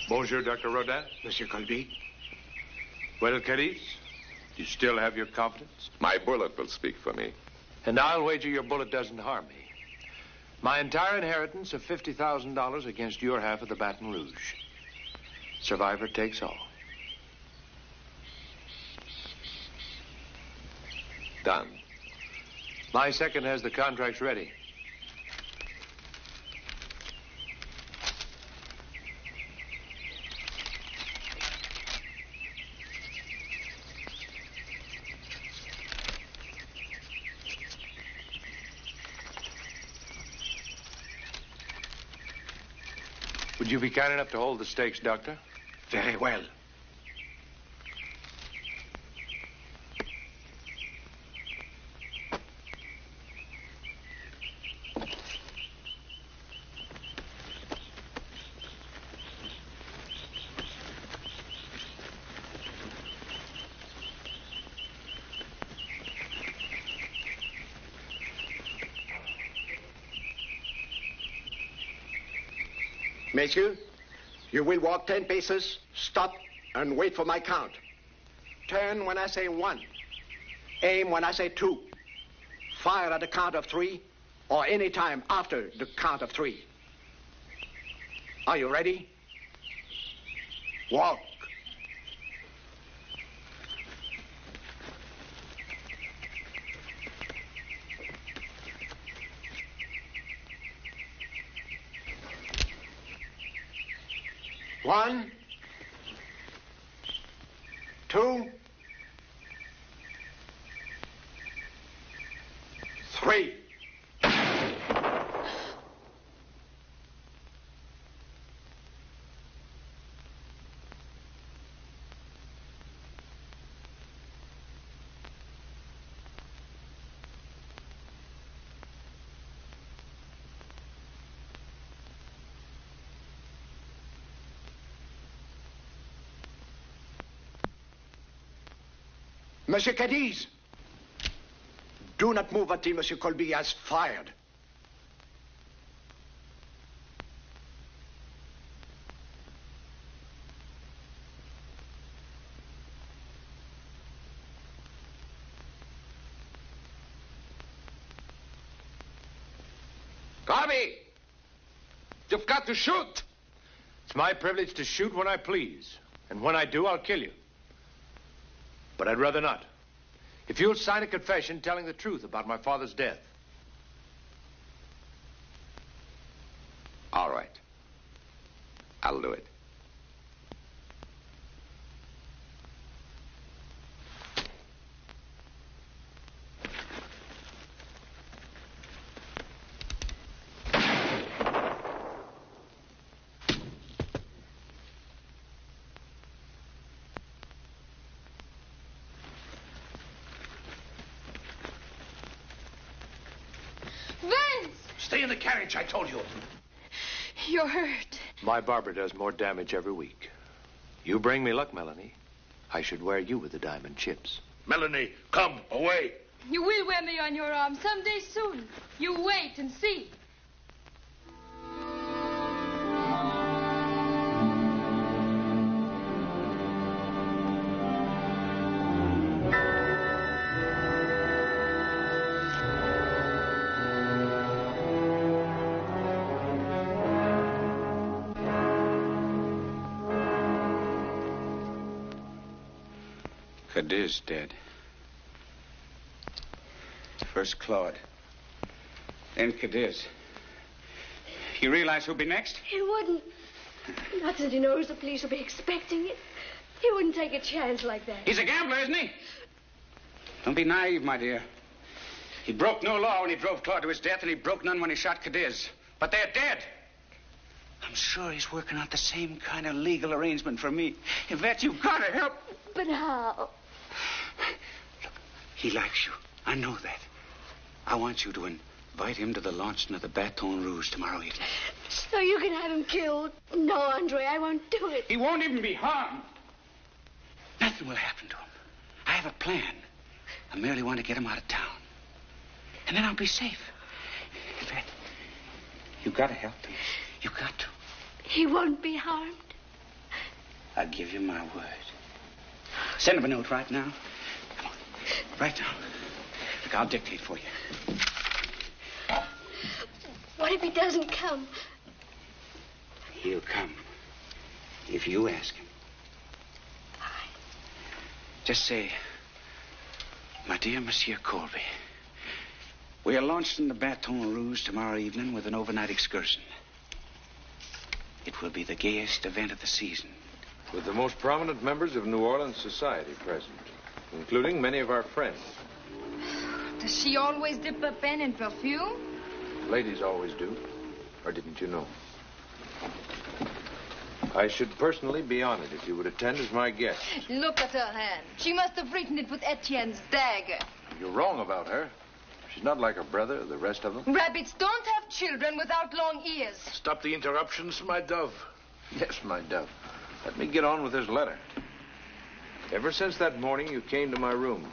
Bonjour, Dr. Rodin. Monsieur Colby. Well, Cadiz, you still have your confidence? My bullet will speak for me. And I'll wager your bullet doesn't harm me. My entire inheritance of $50,000 against your half of the Baton Rouge. Survivor takes all. Done. My second has the contracts ready. Would you be kind enough to hold the stakes, Doctor? Very well. Messieurs, you will walk 10 paces, stop, and wait for my count. Turn when I say 1. Aim when I say 2. Fire at the count of 3, or any time after the count of 3. Are you ready? Walk. One, 2, 3. Monsieur Cadiz, do not move until Monsieur Colby has fired. Colby! You've got to shoot! It's my privilege to shoot when I please. And when I do, I'll kill you. But I'd rather not. If you'll sign a confession telling the truth about my father's death. All right. I'll do it. Stay in the carriage, I told you. You're hurt. My barber does more damage every week. You bring me luck, Melanie. I should wear you with the diamond chips. Melanie, come, away. You will wear me on your arm someday soon. You wait and see. Cadiz dead. First Claude. Then Cadiz. You realize who'll be next? He wouldn't. Not that he knows the police will be expecting it. He wouldn't take a chance like that. He's a gambler, isn't he? Don't be naive, my dear. He broke no law when he drove Claude to his death, and he broke none when he shot Cadiz. But they're dead. I'm sure he's working out the same kind of legal arrangement for me. Yvette, you've got to help. But how? Look, he likes you. I know that. I want you to invite him to the launching of the Baton Rouge tomorrow evening. So you can have him killed? No, Andre, I won't do it. He won't even be harmed. Nothing will happen to him. I have a plan. I merely want to get him out of town. And then I'll be safe. Yvette, you've got to help him. You've got to. He won't be harmed. I give you my word. Send him a note right now. Come on. Right now. Look, I'll dictate for you. What if he doesn't come? He'll come. If you ask him. Just say, My dear Monsieur Colby, we are launched in the Baton Rouge tomorrow evening with an overnight excursion. It will be the gayest event of the season. With the most prominent members of New Orleans society present, including many of our friends. Does she always dip her pen in perfume? Ladies always do. Or didn't you know? I should personally be honored if you would attend as my guest. Look at her hand. She must have written it with Etienne's dagger. You're wrong about her. She's not like her brother or the rest of them. Rabbits don't have children without long ears. Stop the interruptions, my dove. Yes, my dove. Let me get on with this letter. Ever since that morning you came to my room,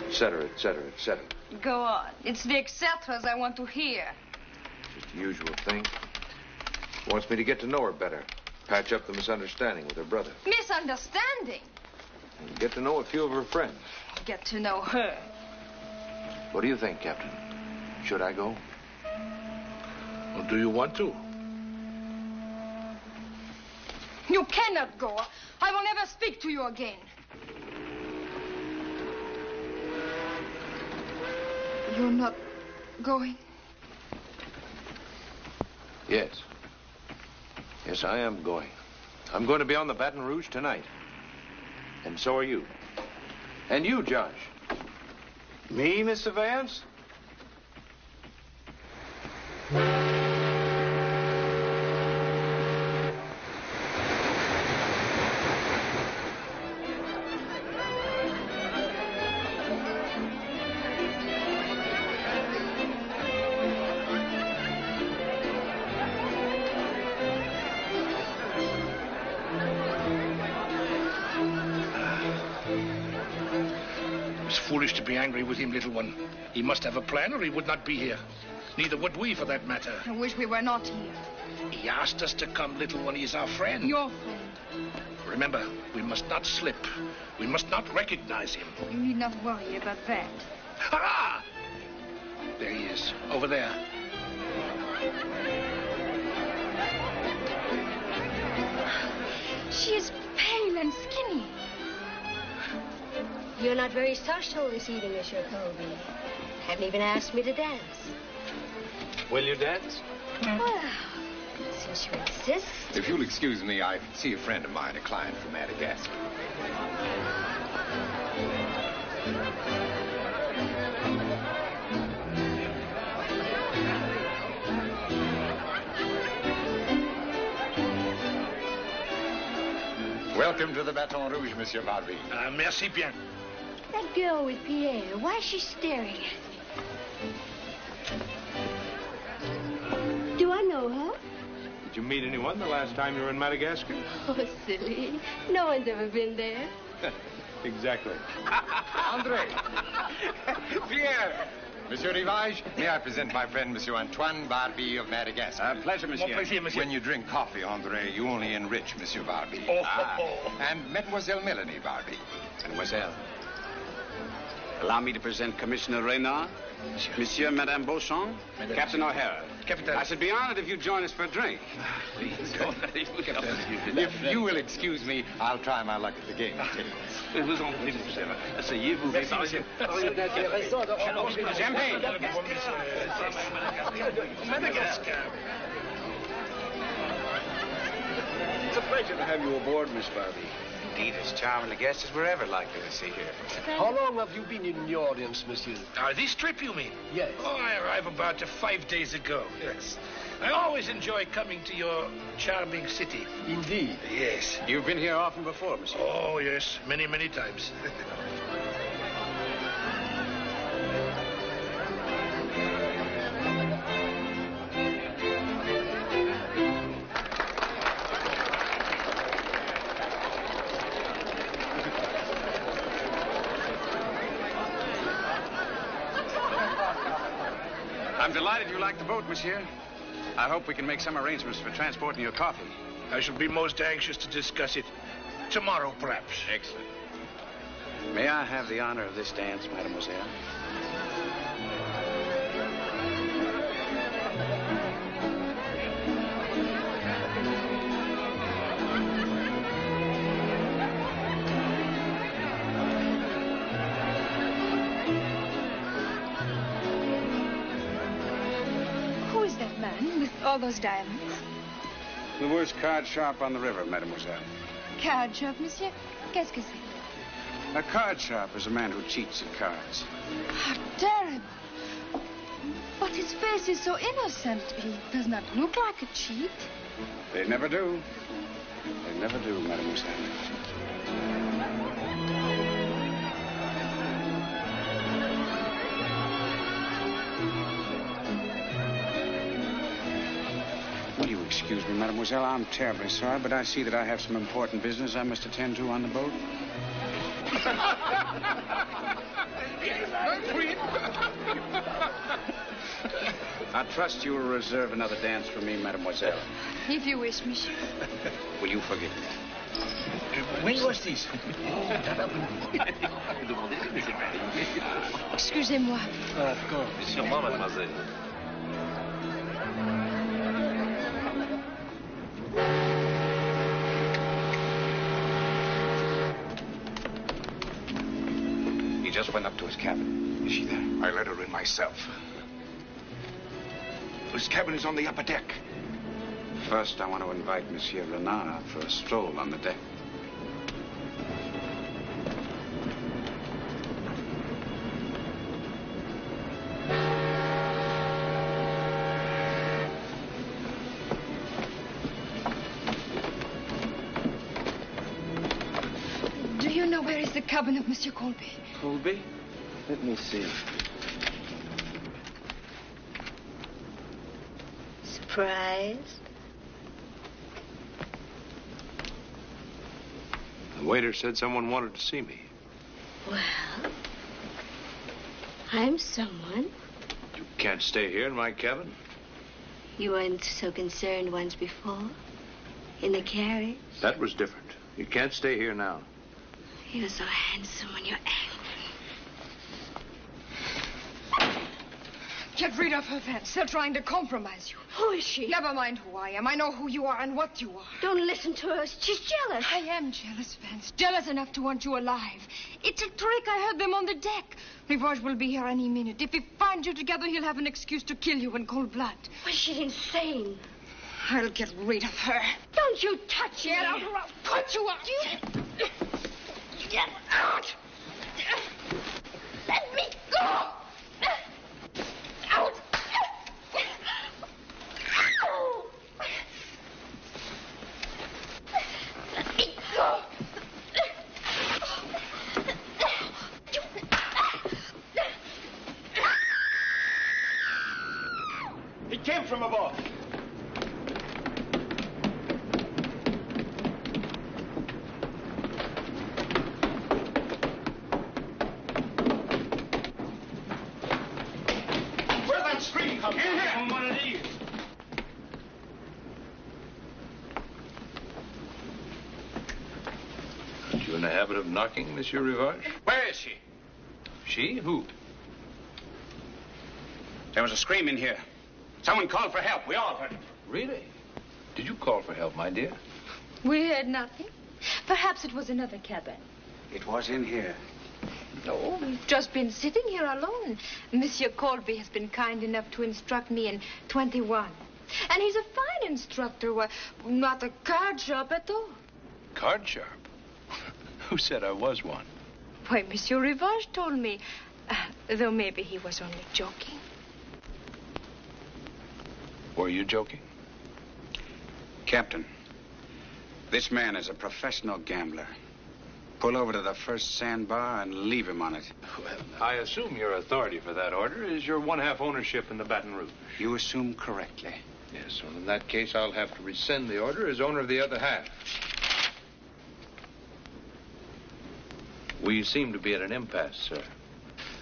etc., etc., etc. Go on. It's the etceteras I want to hear. Just the usual thing. Wants me to get to know her better. Patch up the misunderstanding with her brother. Misunderstanding? And get to know a few of her friends. Get to know her. What do you think, Captain? Should I go? Well, do you want to? You cannot go. I will never speak to you again. You're not going? Yes. Yes, I am going. I'm going to be on the Baton Rouge tonight. And so are you. And you, Josh. Me, Mr. Vance? Foolish to be angry with him, little one. He must have a plan or he would not be here. Neither would we, for that matter. I wish we were not here. He asked us to come, little one. He's our friend. Your friend. Remember, we must not slip. We must not recognize him. You need not worry about that. Ah! There he is, over there. She is pale and skinny. You're not very social this evening, Monsieur Colby. Haven't even asked me to dance. Will you dance? Well, since you insist. If you'll excuse me, I see a friend of mine, a client from Madagascar. Welcome to the Baton Rouge, Monsieur Barbie. Merci bien. That girl with Pierre, why is she staring at me? Do I know her? Did you meet anyone the last time you were in Madagascar? Oh, silly. No one's ever been there. Exactly. Andre! Pierre! Monsieur Rivage, may I present my friend, Monsieur Antoine Barbie of Madagascar. Pleasure, monsieur. Mon plaisir, monsieur. When you drink coffee, Andre, you only enrich Monsieur Barbie. And Mademoiselle Melanie Barbie. Mademoiselle. Allow me to present Commissioner Reynard, Monsieur and Madame Beauchamp, Captain O'Hara. Captain. I should be honored if you'd join us for a drink. Please don't. If you will excuse me, I'll try my luck at the game tables. Asseyez-vous. Champagne. Madagascar. It's a pleasure to have you aboard, Miss Barbie. Indeed, as charming a guest as we're ever likely to see here. How long have you been in the audience, monsieur? This trip, you mean? Yes. Oh, I arrived about 5 days ago. Yes. I always enjoy coming to your charming city. Indeed. Yes. You've been here often before, monsieur. Oh, yes. Many, many times. I'm delighted you like the boat, monsieur. I hope we can make some arrangements for transporting your coffee. I shall be most anxious to discuss it. Tomorrow, perhaps. Excellent. May I have the honor of this dance, mademoiselle? All those diamonds. The worst card shop on the river, mademoiselle. Card shop, monsieur? Qu'est-ce que c'est? A card shop is a man who cheats at cards. How terrible. But his face is so innocent. He does not look like a cheat. They never do. They never do, mademoiselle. Will you excuse me, mademoiselle? I'm terribly sorry, but I see that I have some important business I must attend to on the boat. I trust you will reserve another dance for me, mademoiselle. If you wish, monsieur. Will you forgive me? When was this? Excusez-moi. Of course. Sûrement, mademoiselle. He just went up to his cabin. Is she there? I let her in myself. His cabin is on the upper deck. First, I want to invite Monsieur Renard for a stroll on the deck. Do you know where is the cabin of Monsieur Colby? Colby? Let me see. Surprised? The waiter said someone wanted to see me. Well, I'm someone. You can't stay here in my cabin. You weren't so concerned once before. In the carriage. That was different. You can't stay here now. You're so handsome when you're angry. Get rid of her, Vance. They're trying to compromise you. Who is she? Never mind who I am. I know who you are and what you are. Don't listen to her. She's jealous. I am jealous, Vance. Jealous enough to want you alive. It's a trick. I heard them on the deck. Rivage will be here any minute. If he finds you together, he'll have an excuse to kill you in cold blood. Was she insane? I'll get rid of her. Don't you touch me. Get out or I'll put you out. Get out. Let me go. Out. Let me go. It came from above. Where's that scream coming from? From one of these. Aren't you in the habit of knocking, Monsieur Rivage? Where is she? She? Who? There was a scream in here. Someone called for help. We all heard it. Really? Did you call for help, my dear? We heard nothing. Perhaps it was another cabin. It was in here. No, we've just been sitting here alone. Monsieur Colby has been kind enough to instruct me in 21. And he's a fine instructor. Not a card shop at all. Card sharp? Who said I was one? Why, Monsieur Rivage told me. Though maybe he was only joking. Were you joking? Captain, this man is a professional gambler. Pull over to the first sandbar and leave him on it. Well, I assume your authority for that order is your one-half ownership in the Baton Rouge. You assume correctly. Yes, well, in that case, I'll have to rescind the order as owner of the other half. We seem to be at an impasse, sir.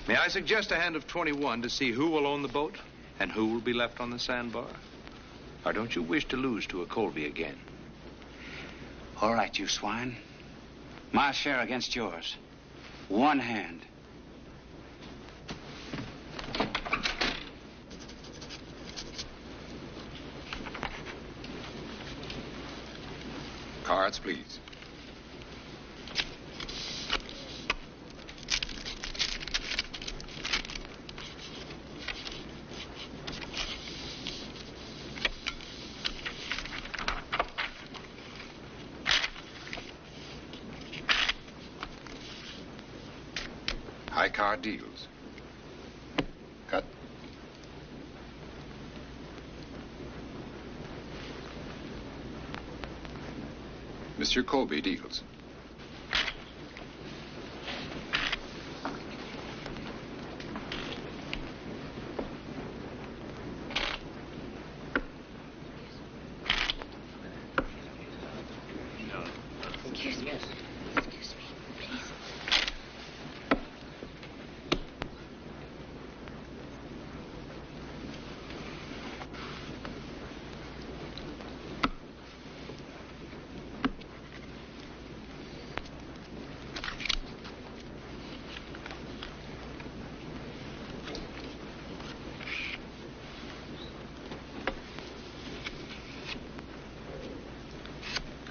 May I suggest a hand of 21 to see who will own the boat and who will be left on the sandbar? Or don't you wish to lose to a Colby again? All right, you swine. My share against yours. One hand. Cards, please. High card deals. Cut. Monsieur Colby deals. Excuse me. Excuse me, please.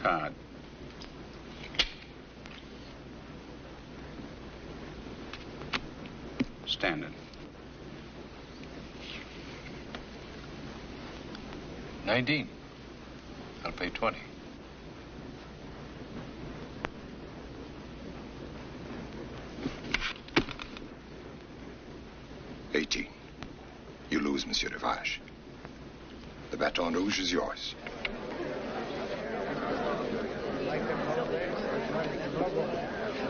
Card. Standard. 19. I'll pay 20. You lose, Monsieur Rivage. The Baton Rouge is yours.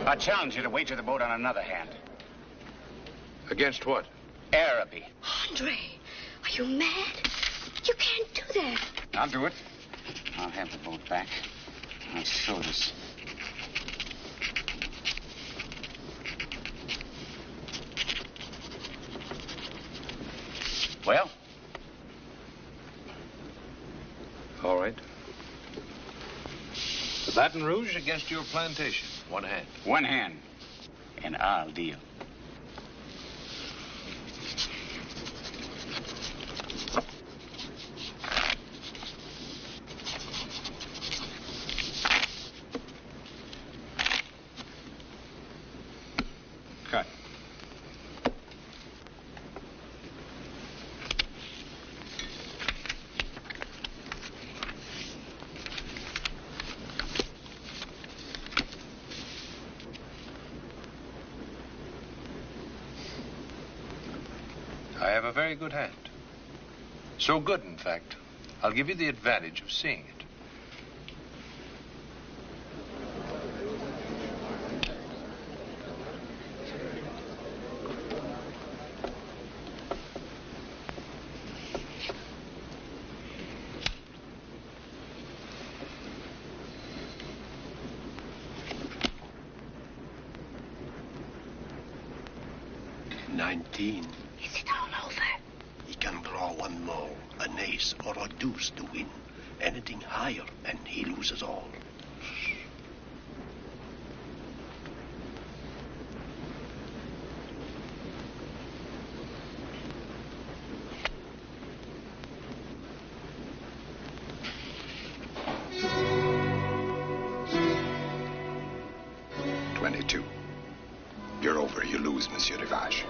I challenge you to wager the boat on another hand. Against what? Araby. Andre, are you mad? You can't do that. I'll do it. I'll have the boat back. I'll show this. Well? All right. The Baton Rouge against your plantation. One hand. One hand. And I'll deal. Cut. I have a very good hand. So good, in fact, I'll give you the advantage of seeing it. Is it all over? He can draw one more, an ace or a deuce to win. Anything higher, and he loses all. You're over. You lose, Monsieur Rivage.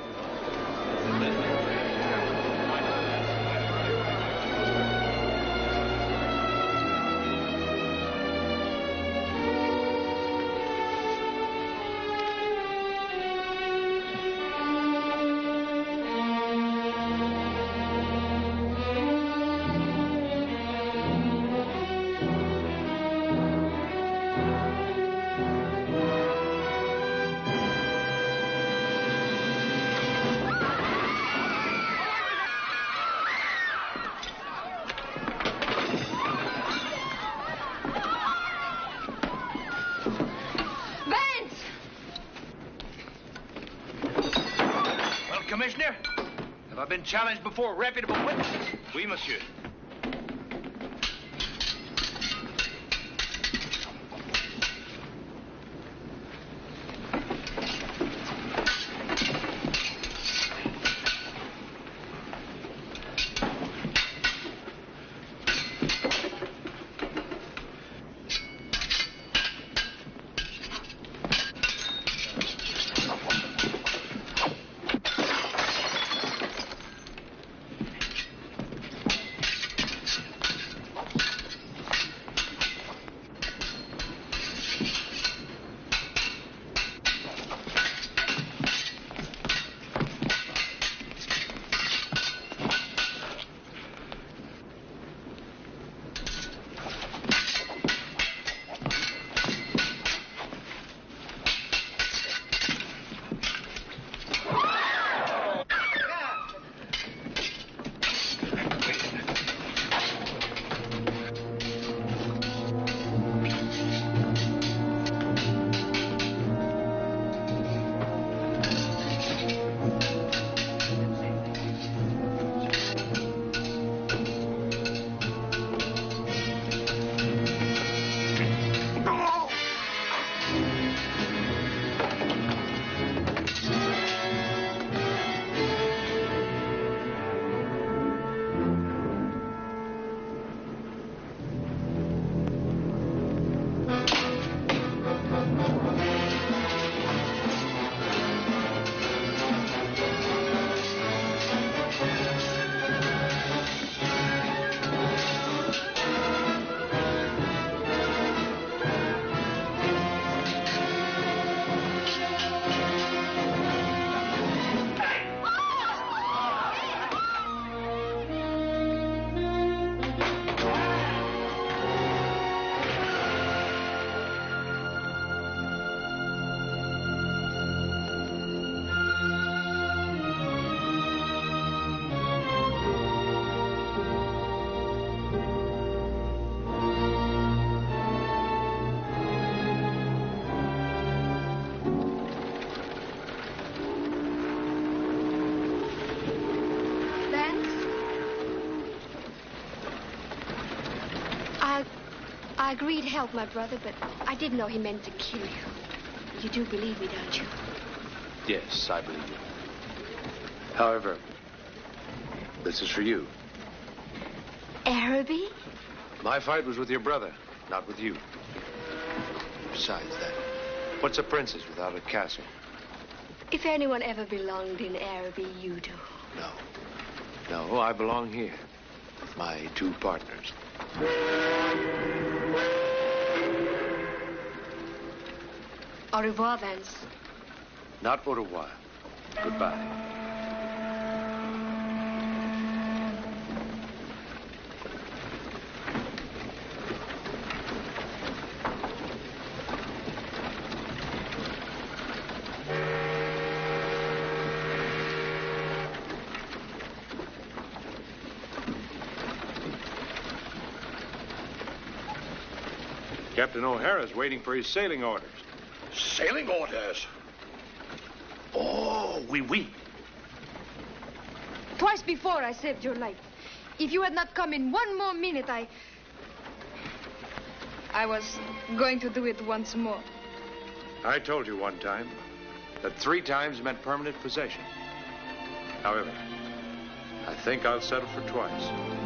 Commissioner, have I been challenged before reputable witnesses? Oui, monsieur. I agreed to help my brother, but I didn't know he meant to kill you. You do believe me, don't you? Yes, I believe you. However, this is for you. Araby? My fight was with your brother, not with you. Besides that, what's a princess without a castle? If anyone ever belonged in Araby, you do. No, I belong here with my two partners. Au revoir, Vance. Not au revoir. Goodbye. Captain O'Hara's waiting for his sailing orders. Sailing orders? Oh, oui. Twice before I saved your life. If you had not come in one more minute, I was going to do it once more. I told you one time that 3 times meant permanent possession. However, I think I'll settle for twice.